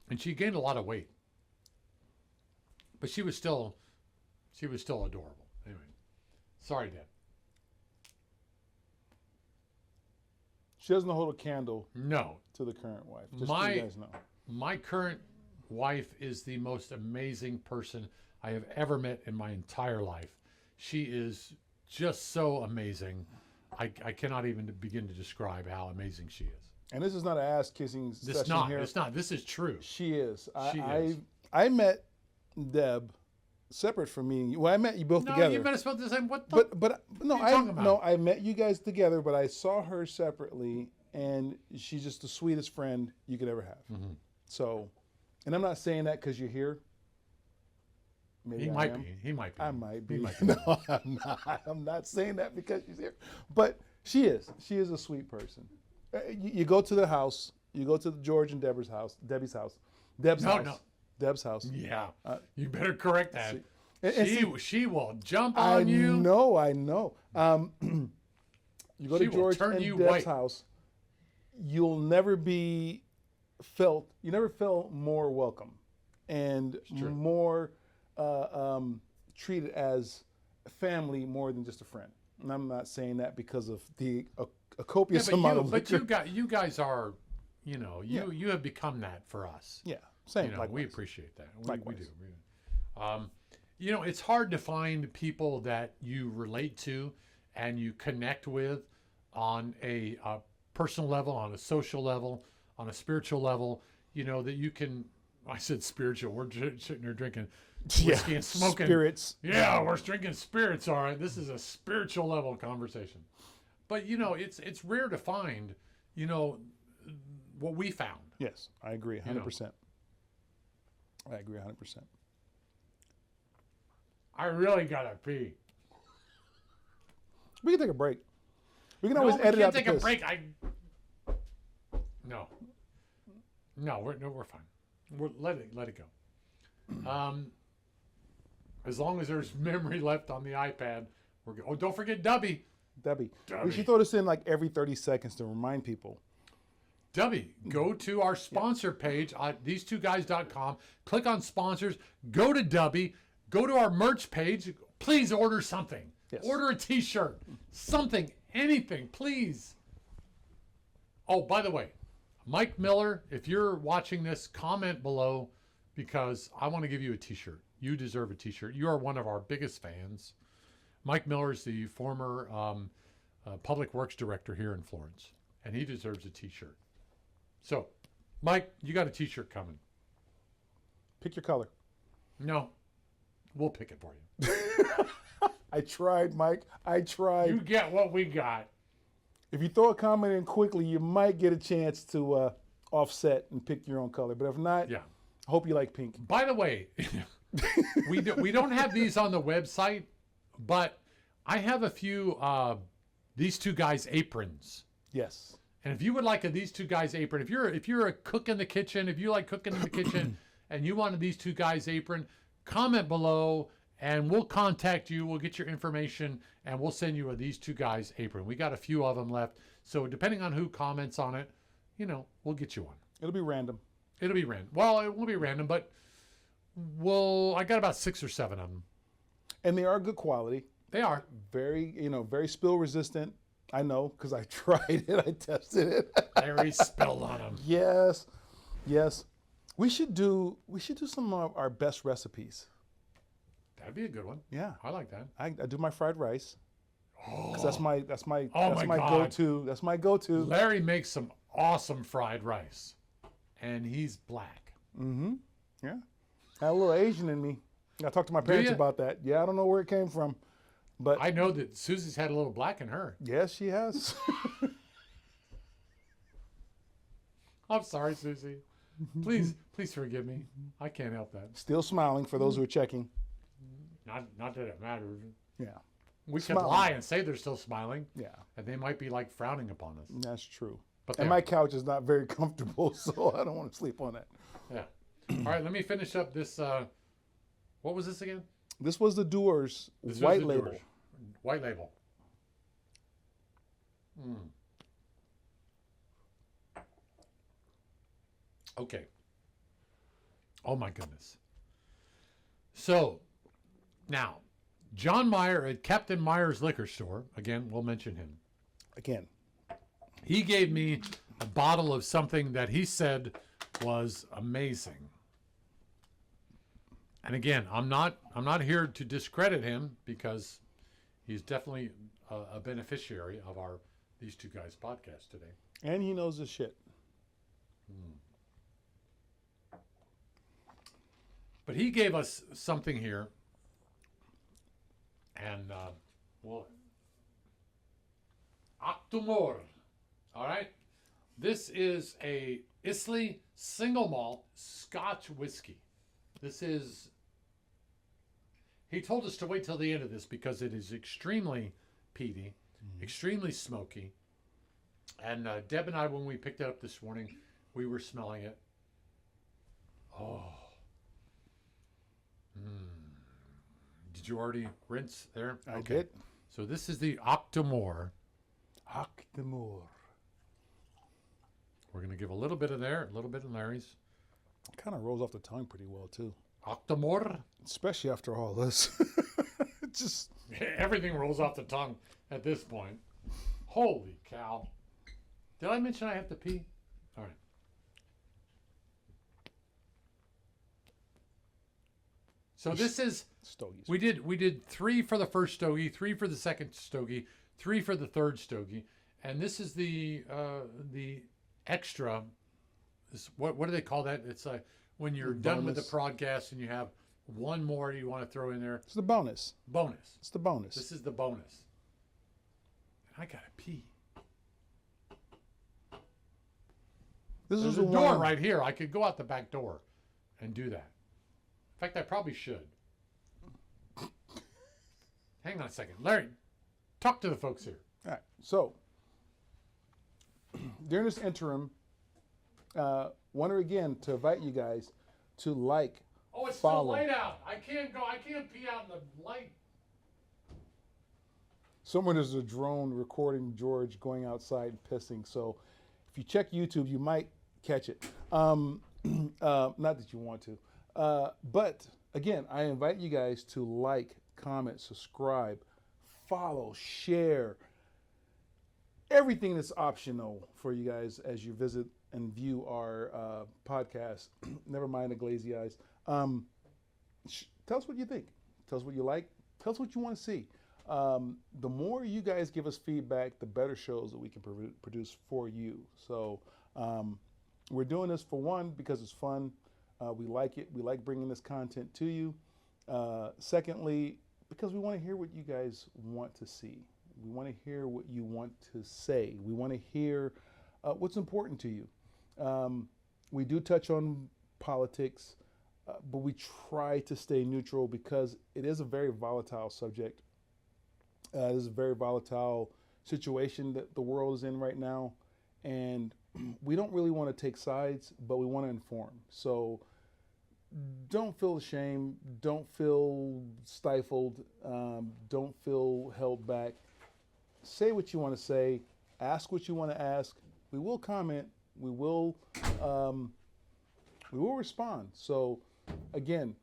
And she gained a lot of weight. But she was still adorable. Anyway. Sorry, Deb. She doesn't hold a candle No. to the current wife. Just so you guys know. My current wife is the most amazing person I have ever met in my entire life. She is just so amazing. I cannot even begin to describe how amazing she is. And this is not an ass kissing session here. It's not. This is true. She is. She is. I met Deb separate from me. Well, I met you both together. No, you met us both the same. What no, are you talking about? I met you guys together, but I saw her separately, and she's just the sweetest friend you could ever have. Mm-hmm. So, and I'm not saying that because you're here. Maybe He I might am. be. He might be. I might be. He might be. No, I'm not. I'm not saying that because she's here. But she is. She is a sweet person. You go to the house. You go to George and Debbie's house. Deb's house. Deb's house. Yeah. You better correct that. She will jump I on you. I know. You go She to will George turn and you Deb's white. house. You'll never be felt. You never felt more welcome, and more treated as family more than just a friend. And I'm not saying that because of a copious amount of liquor. But you guys are, you have become that for us. Yeah, same. We appreciate that. We do. It's hard to find people that you relate to and you connect with on a personal level, on a social level, on a spiritual level, that you can, I said spiritual, we're sitting here drinking whiskey and smoking. Spirits. Yeah, we're drinking spirits, all right. This is a spiritual level conversation. But, it's rare to find, what we found. Yes, I agree 100%. I agree 100%. I really gotta pee. We can take a break. We can always edit out the take a piss. break. No, we're fine. Let it go. As long as there's memory left on the iPad, we're good. Oh, don't forget Debbie. We should throw this in like every 30 seconds to remind people. Debbie, go to our sponsor page at these2guys.com. Click on sponsors. Go to Debbie. Go to our merch page. Please order something. Yes. Order a T-shirt. Something. Anything. Please. Oh, by the way, Mike Miller, if you're watching this, comment below because I want to give you a T-shirt. You deserve a T-shirt. You are one of our biggest fans. Mike Miller is the former public works director here in Florence, and he deserves a T-shirt. So, Mike, you got a T-shirt coming. Pick your color. No, we'll pick it for you. I tried, Mike. I tried. You get what we got. If you throw a comment in quickly, you might get a chance to offset and pick your own color. But if not, I hope you like pink. By the way, we don't have these on the website, but I have a few These Two Guys aprons. Yes. And if you would like a These Two Guys apron, if you're a cook in the kitchen, if you like cooking in the kitchen, and you want a These Two Guys apron, comment below, and we'll contact you. We'll get your information, and we'll send you a These Two Guys apron. We got a few of them left, so depending on who comments on it, we'll get you one. It'll be random. It'll be random. Well, it won't be random, but I got about 6 or 7 of them. And they are good quality. They are. Very, very spill resistant. I know, because I tried it. I tested it. Larry spilled on them. Yes. We should do some of our best recipes. That'd be a good one. Yeah. I like that. I do my fried rice. Oh. 'Cause that's my God. go-to. That's my go-to. Larry makes some awesome fried rice, and he's black. Mm-hmm. Yeah. Had a little Asian in me. I talked to my parents about that. Yeah, I don't know where it came from, but I know that Susie's had a little black in her. Yes, she has. I'm sorry, Susie. Please forgive me. I can't help that. Still smiling for those who are checking. Not that it matters. Yeah. We could Smiling. lie and say they're still smiling, Yeah, and they might be like frowning upon us. that's true. But And they my are. couch is not very comfortable, so I don't want to sleep on that. Yeah. All right, let me finish up this. What was this again? This was the Doers This was white the label. Doers. White label. Mm. Okay. Oh my goodness. So, now, John Meyer at Captain Meyer's Liquor Store, again, we'll mention him. Again, He gave me a bottle of something that he said was amazing. And again, I'm not here to discredit him because he's definitely a beneficiary of these two guys' podcast today. and he knows his shit. But he gave us something here, and Octomore. All right, this is a Islay single malt Scotch whiskey. This is. He told us to wait till the end of this because it is extremely peaty, extremely smoky. And Deb and I, when we picked it up this morning, we were smelling it. Oh. Did you already rinse there? I did. So this is the Octomore. Octomore. We're going to give a little bit of there, a little bit in Larry's. Kind of rolls off the tongue pretty well, too. Octomore. Especially after all this. Just Everything rolls off the tongue at this point. Holy cow. Did I mention I have to pee? All right. So this is, Stogies. we did 3 for the first stogie, 3 for the second stogie, 3 for the third stogie, and this is the extra. What do they call that? It's like when you're done with the podcast and you have one more you want to throw in there. It's the bonus. Bonus. It's the bonus. This is the bonus. I gotta pee. This There's is a the door one right here. I could go out the back door and do that. In fact, I probably should. Hang on a second. Larry, talk to the folks here. All right. So, during this interim, wanted again to invite you guys to like, Oh, it's follow. still light out. I can't pee out in the light. Someone is a drone recording George going outside and pissing. So, if you check YouTube, you might catch it. Not that you want to. But again, I invite you guys to like, comment, subscribe, follow, share. Everything that's optional for you guys as you visit and view our podcast. Never mind the glazy eyes. Tell us what you think. Tell us what you like. Tell us what you want to see. The more you guys give us feedback, the better shows that we can produce for you. So we're doing this for one, because it's fun. We like it. We like bringing this content to you. Secondly, because we want to hear what you guys want to see. We want to hear what you want to say. We want to hear what's important to you. We do touch on politics, but we try to stay neutral because it is a very volatile subject. It is a very volatile situation that the world is in right now. And we don't really want to take sides, but we want to inform. So don't feel ashamed. Don't feel stifled. Don't feel held back. Say what you want to say. Ask what you want to ask. We will comment. We will respond. So again,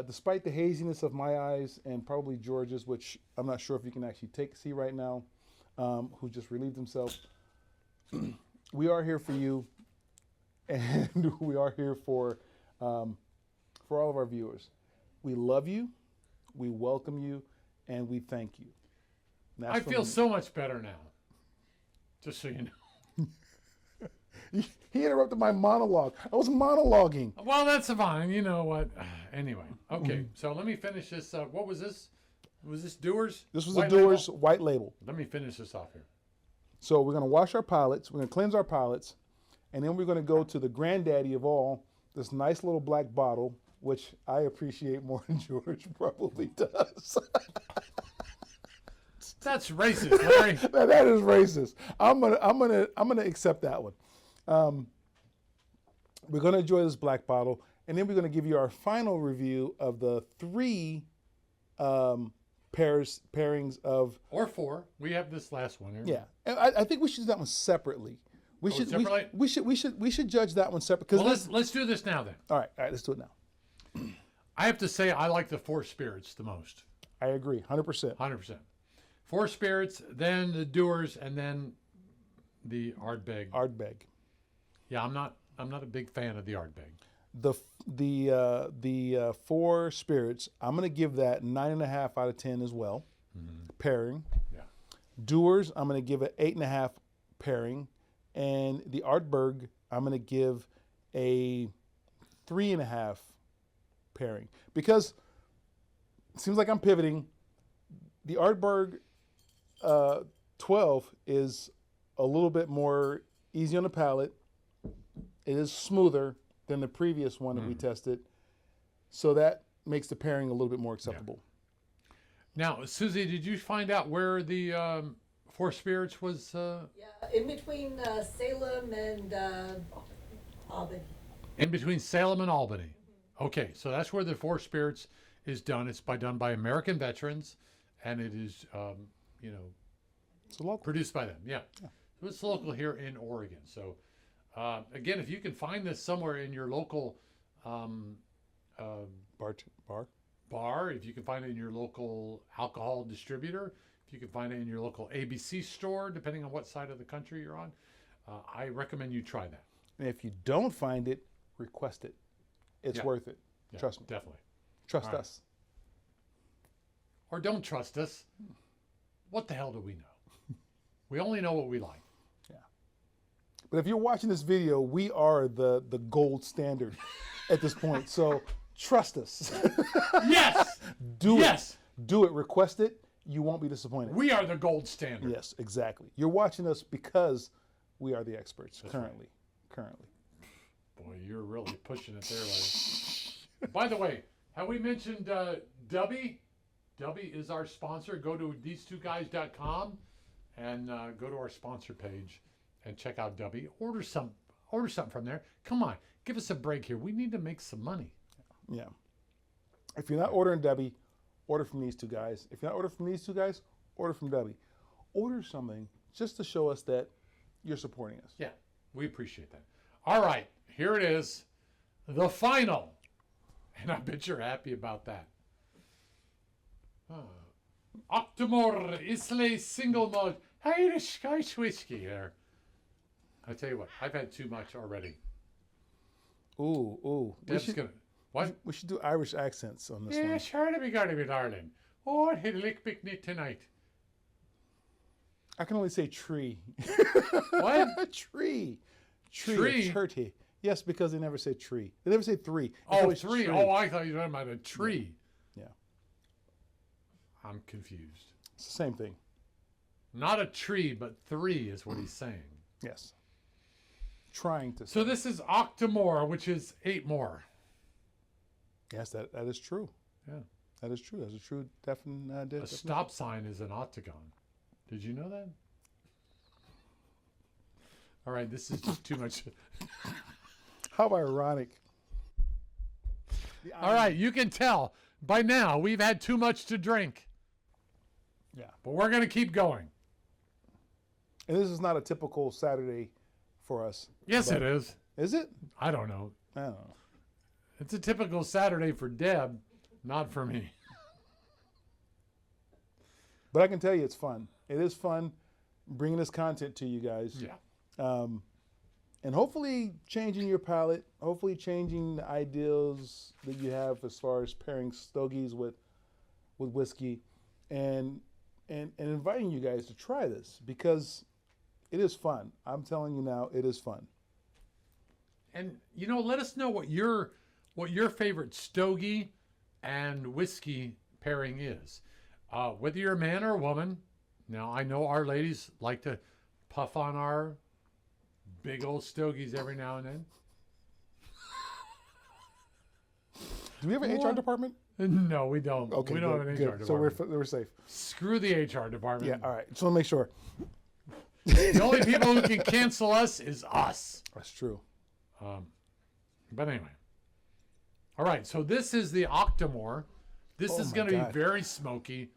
despite the haziness of my eyes and probably George's, which I'm not sure if you can actually see right now, who just relieved himself, we are here for you, and we are here for all of our viewers. We love you, we welcome you, and we thank you. I feel so much better now. Just so you know. He interrupted my monologue. I was monologuing. Well, that's fine. You know what? Anyway, okay. So let me finish this. What was this? Was this Doers? This was White the Doers label? white label. Let me finish this off here. So we're going to wash our palettes. We're going to cleanse our palettes. And then we're going to go to the granddaddy of all, this nice little black bottle, which I appreciate more than George probably does. That's racist, Larry. That is racist. I'm gonna accept that one. We're gonna enjoy this black bottle, and then we're gonna give you our final review of the 3 pairings of. Or 4. We have this last one here. Yeah, and I think we should do that one separately. We should separately? we should judge that one separate. Well, let's do this now then. All right, let's do it now. I have to say I like the 4 spirits the most. I agree, 100%. 100%. 4 spirits, then the Doers, and then the Ardbeg. Ardbeg. Yeah, I'm not a big fan of the Ardbeg. The 4 spirits, I'm gonna give that 9.5 out of 10 as well. Pairing. Yeah. Doers, I'm gonna give it 8.5 pairing, and the Ardbeg, I'm gonna give a 3.5 pairing, because it seems like I'm pivoting. The Ardbeg 12 is a little bit more easy on the palate. It is smoother than the previous one that we tested, so that makes the pairing a little bit more acceptable. Yeah. Now, Susie, did you find out where the 4 spirits was? Yeah, in between Salem and Albany. In between Salem and Albany. Okay, so that's where the 4 spirits is done. It's done by American veterans, and it is, It's a local. produced by them. Yeah. So it's local here in Oregon. So, again, if you can find this somewhere in your local bar, if you can find it in your local alcohol distributor, if you can find it in your local ABC store, depending on what side of the country you're on, I recommend you try that. And if you don't find it, request it. It's worth it. Yeah, Trust me. Definitely. Trust All right. us. Or don't trust us. What the hell do we know? We only know what we like. But if you're watching this video, we are the gold standard at this point. So trust us. Yes! Do Yes! it. Do it. Request it. You won't be disappointed. We are the gold standard. Yes, exactly. You're watching us because we are the experts currently. Boy, you're really pushing it there, Larry. By the way, have we mentioned Dubby? Dubby is our sponsor. Go to these2guys.com and go to our sponsor page and check out Dubby. Order something from there. Come on, give us a break here. We need to make some money. Yeah. If you're not ordering Debbie, order from these 2 guys. If you're not ordering from these 2 guys, order from Debbie. Order something just to show us that you're supporting us. Yeah, we appreciate that. All right, here it is, the final. And I bet you're happy about that. Octomore Islay Single Malt Irish Scotch Whiskey here. I tell you what, I've had too much already. Ooh. We should do Irish accents on this Yeah, one. sure to be got to be, darling. Oh, it hit a lick picnic tonight. I can only say tree. What? Tree. Tree? Turkey. Yes, because they never say tree. They never say 3. It's Oh, always 3. tree. Oh, I thought you were talking about a tree. Yeah. I'm confused. It's the same thing. Not a tree, but 3 is what he's saying. Yes. Trying to. So this is Octomore, which is 8 more. Yes, that is true. Yeah. That is true. That's a true definite. A stop sign is an octagon. Did you know that? All right, this is just too much. How ironic. All right, you can tell by now we've had too much to drink. Yeah. But we're going to keep going. And this is not a typical Saturday for us. Yes, it is. Is it? I don't know. I don't know. It's a typical Saturday for Deb, not for me. But I can tell you it's fun. It is fun bringing this content to you guys. Yeah. And hopefully changing your palate, hopefully changing the ideals that you have as far as pairing Stogies with whiskey, and inviting you guys to try this because it is fun. I'm telling you now, it is fun. And let us know what your favorite stogie and whiskey pairing is. Whether you're a man or a woman. Now I know our ladies like to puff on our big old stogies every now and then. Do we have an HR department? No, we don't. Okay, we don't have an HR good. So department. we're safe. Screw the HR department. Yeah, all right. Just want to make sure. The only people who can cancel us is us. That's true. But anyway. All right, so this is the Octomore. This Oh is my going to be God. very smoky.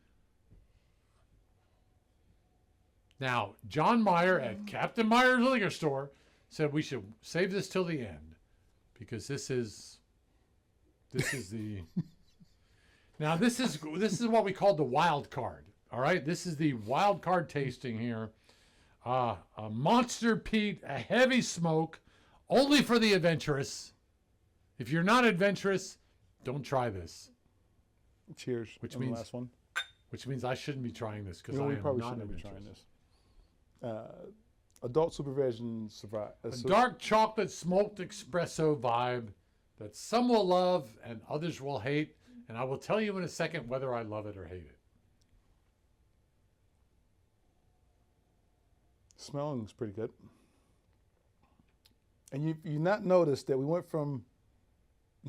Now, John Meyer at Captain Meyer's Liquor Store said we should save this till the end because this is the now this is what we call the wild card. All right, this is the wild card tasting here. A Monster Pete, a heavy smoke, only for the adventurous. If you're not adventurous, don't try this. Cheers. Which on the means- last one. Which means I shouldn't be trying this because You know, I we am probably not shouldn't be adventurous. trying this. Adult supervision survive. A dark chocolate smoked espresso vibe that some will love and others will hate. And I will tell you in a second whether I love it or hate it. Smelling's pretty good. And you not noticed that we went from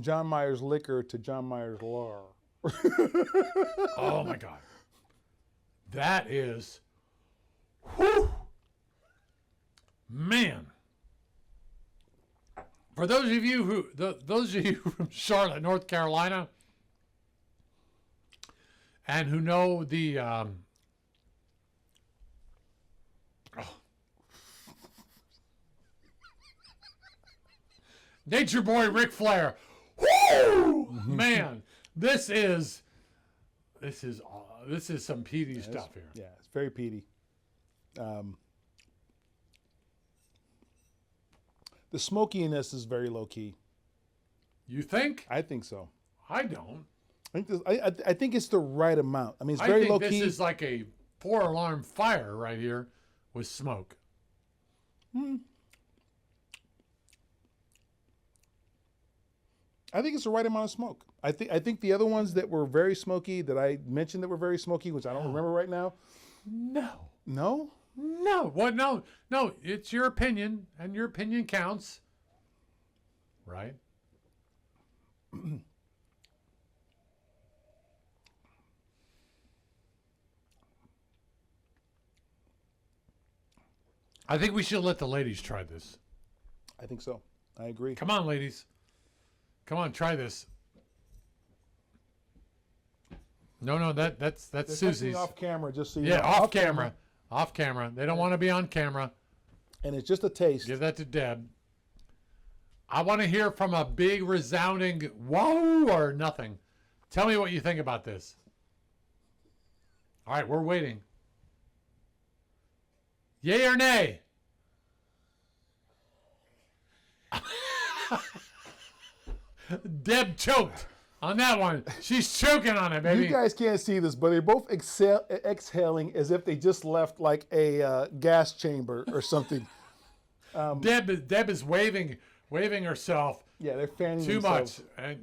John Meyer's liquor to John Meyer's law. Oh my God. That is, whew, man. For those of you from Charlotte, North Carolina, and who know the Nature Boy Ric Flair, whoo, man, this is some peaty stuff here. Yeah, it's very peaty. The smokiness is very low key. You think? I think so. I don't. I think it's the right amount. I mean, it's I very think low this key. is like a 4-alarm fire right here with smoke. I think it's the right amount of smoke. I think the other ones that were very smoky that I mentioned that were very smoky, which I don't remember right now. No. No, No. What? No. No. It's your opinion, and your opinion counts. Right? I think we should let the ladies try this. I think so. I agree. Come on, ladies. Come on, try this. No, that's They're texting Susie's. me off camera, just so you Yeah, know. off camera. Off camera. They don't want to be on camera. And it's just a taste. Give that to Deb. I want to hear from a big resounding whoa or nothing. Tell me what you think about this. All right, we're waiting. Yay or nay? Deb choked on that one. She's choking on it, baby. You guys can't see this, but they're both exhaling as if they just left like a gas chamber or something. Deb is waving herself Yeah, they're fanning too themselves. much,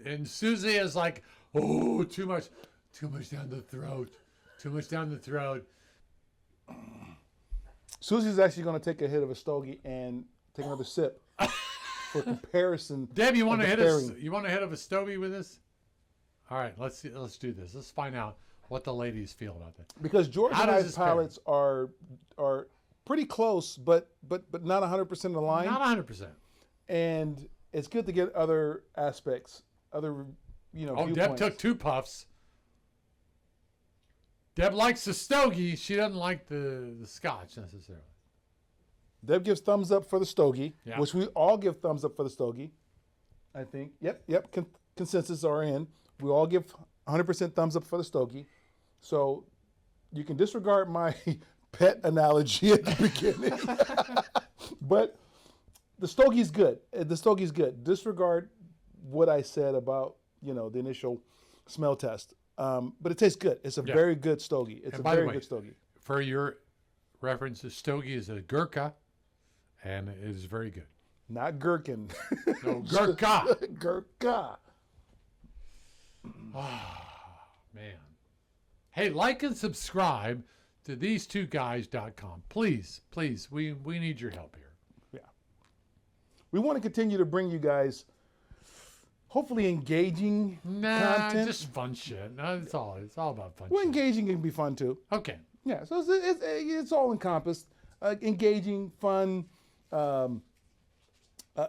and Susie is like, oh, too much down the throat, too much down the throat. Susie's actually going to take a hit of a stogie and take another sip for comparison. Deb, you want of to the hit us? pairing. You want to hit of a Stogie with this? All right, let's do this. Let's find out what the ladies feel about that. Because George How and does I's this pair? palates are pretty close, but not 100% aligned. Not 100%. And it's good to get other aspects, other Oh, viewpoints. Deb took 2 puffs. Deb likes the Stogie. She doesn't like the Scotch necessarily. Deb gives thumbs up for the stogie, Yeah. which we all give thumbs up for the stogie. I think. Yep. Consensus are in. We all give 100% thumbs up for the stogie. So you can disregard my pet analogy at the beginning. But the stogie's good. The stogie's good. Disregard what I said about, the initial smell test. But it tastes good. It's a Yeah. very good stogie. It's And a by the very way, good stogie. For your reference, the Stogie is a Gurkha, and it is very good. Not gherkin. No, Gurkha. Gurkha. Man. Hey, like and subscribe to these2guys.com. Please, we need your help here. We want to continue to bring you guys hopefully engaging content. Just fun shit. No, it's all about fun Well, shit. engaging can be fun too. Okay. Yeah, so it's all encompassed. Engaging, fun,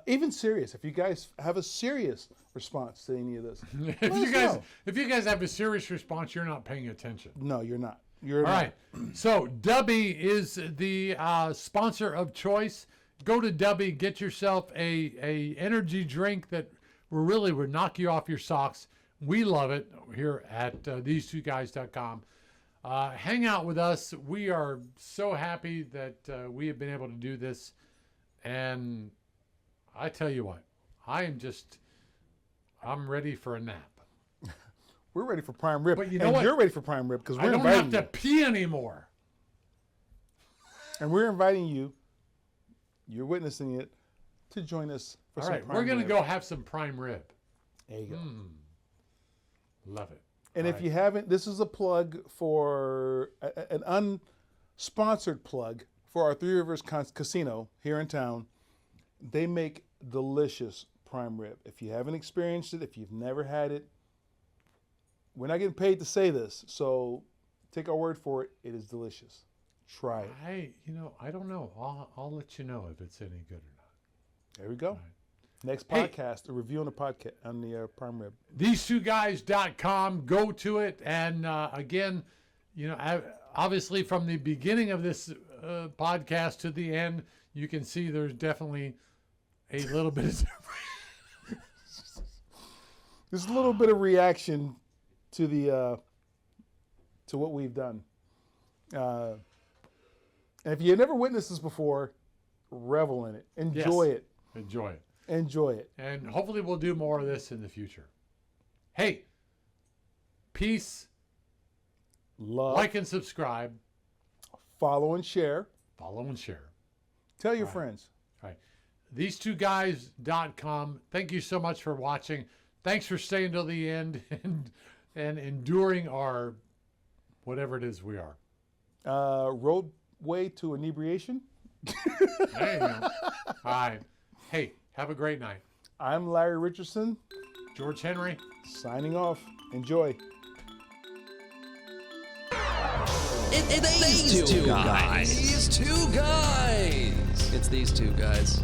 even serious. If you guys have a serious response to any of this, If you guys have a serious response, you're not paying attention. no, you're not. You're All not. right. So Dubby is the sponsor of choice. Go to Dubby, get yourself a energy drink that really would knock you off your socks. We love it here at these2guys.com. Hang out with us. We are so happy that we have been able to do this. And I tell you what, I'm ready for a nap. We're ready for prime rib. But you know and what? you're ready for prime rib because I we're don't inviting have to pee anymore. and we're inviting you. You're witnessing it to join us for All some right, prime we're going to rib. go have some prime rib. There you go. Love it. And All if right. you haven't, this is a plug for an unsponsored plug for our Three Rivers Casino here in town. They make delicious prime rib. If you haven't experienced it, if you've never had it, we're not getting paid to say this, so take our word for it. It is delicious. Try it. I don't know. I'll let you know if it's any good or not. There we go. right. Next Hey. podcast, a review on the podcast on the prime rib. These2guys.com. Go to it. And again, obviously from the beginning of this podcast to the end, you can see there's definitely a little bit of There's a little bit of reaction to the to what we've done. And if you've never witnessed this before, revel in it. Enjoy it. Enjoy it. Enjoy it. And hopefully we'll do more of this in the future. Hey, peace, Love, like and subscribe, follow, and share. follow and share. Tell your Right. friends. All right. These2guys.com. Thank you so much for watching. Thanks for staying till the end and enduring our whatever it is we are. Roadway to inebriation. There you go. All right. Hey, have a great night. I'm Larry Richardson, George Henry. signing off. Enjoy. It's these two guys. These two guys. It's these two guys.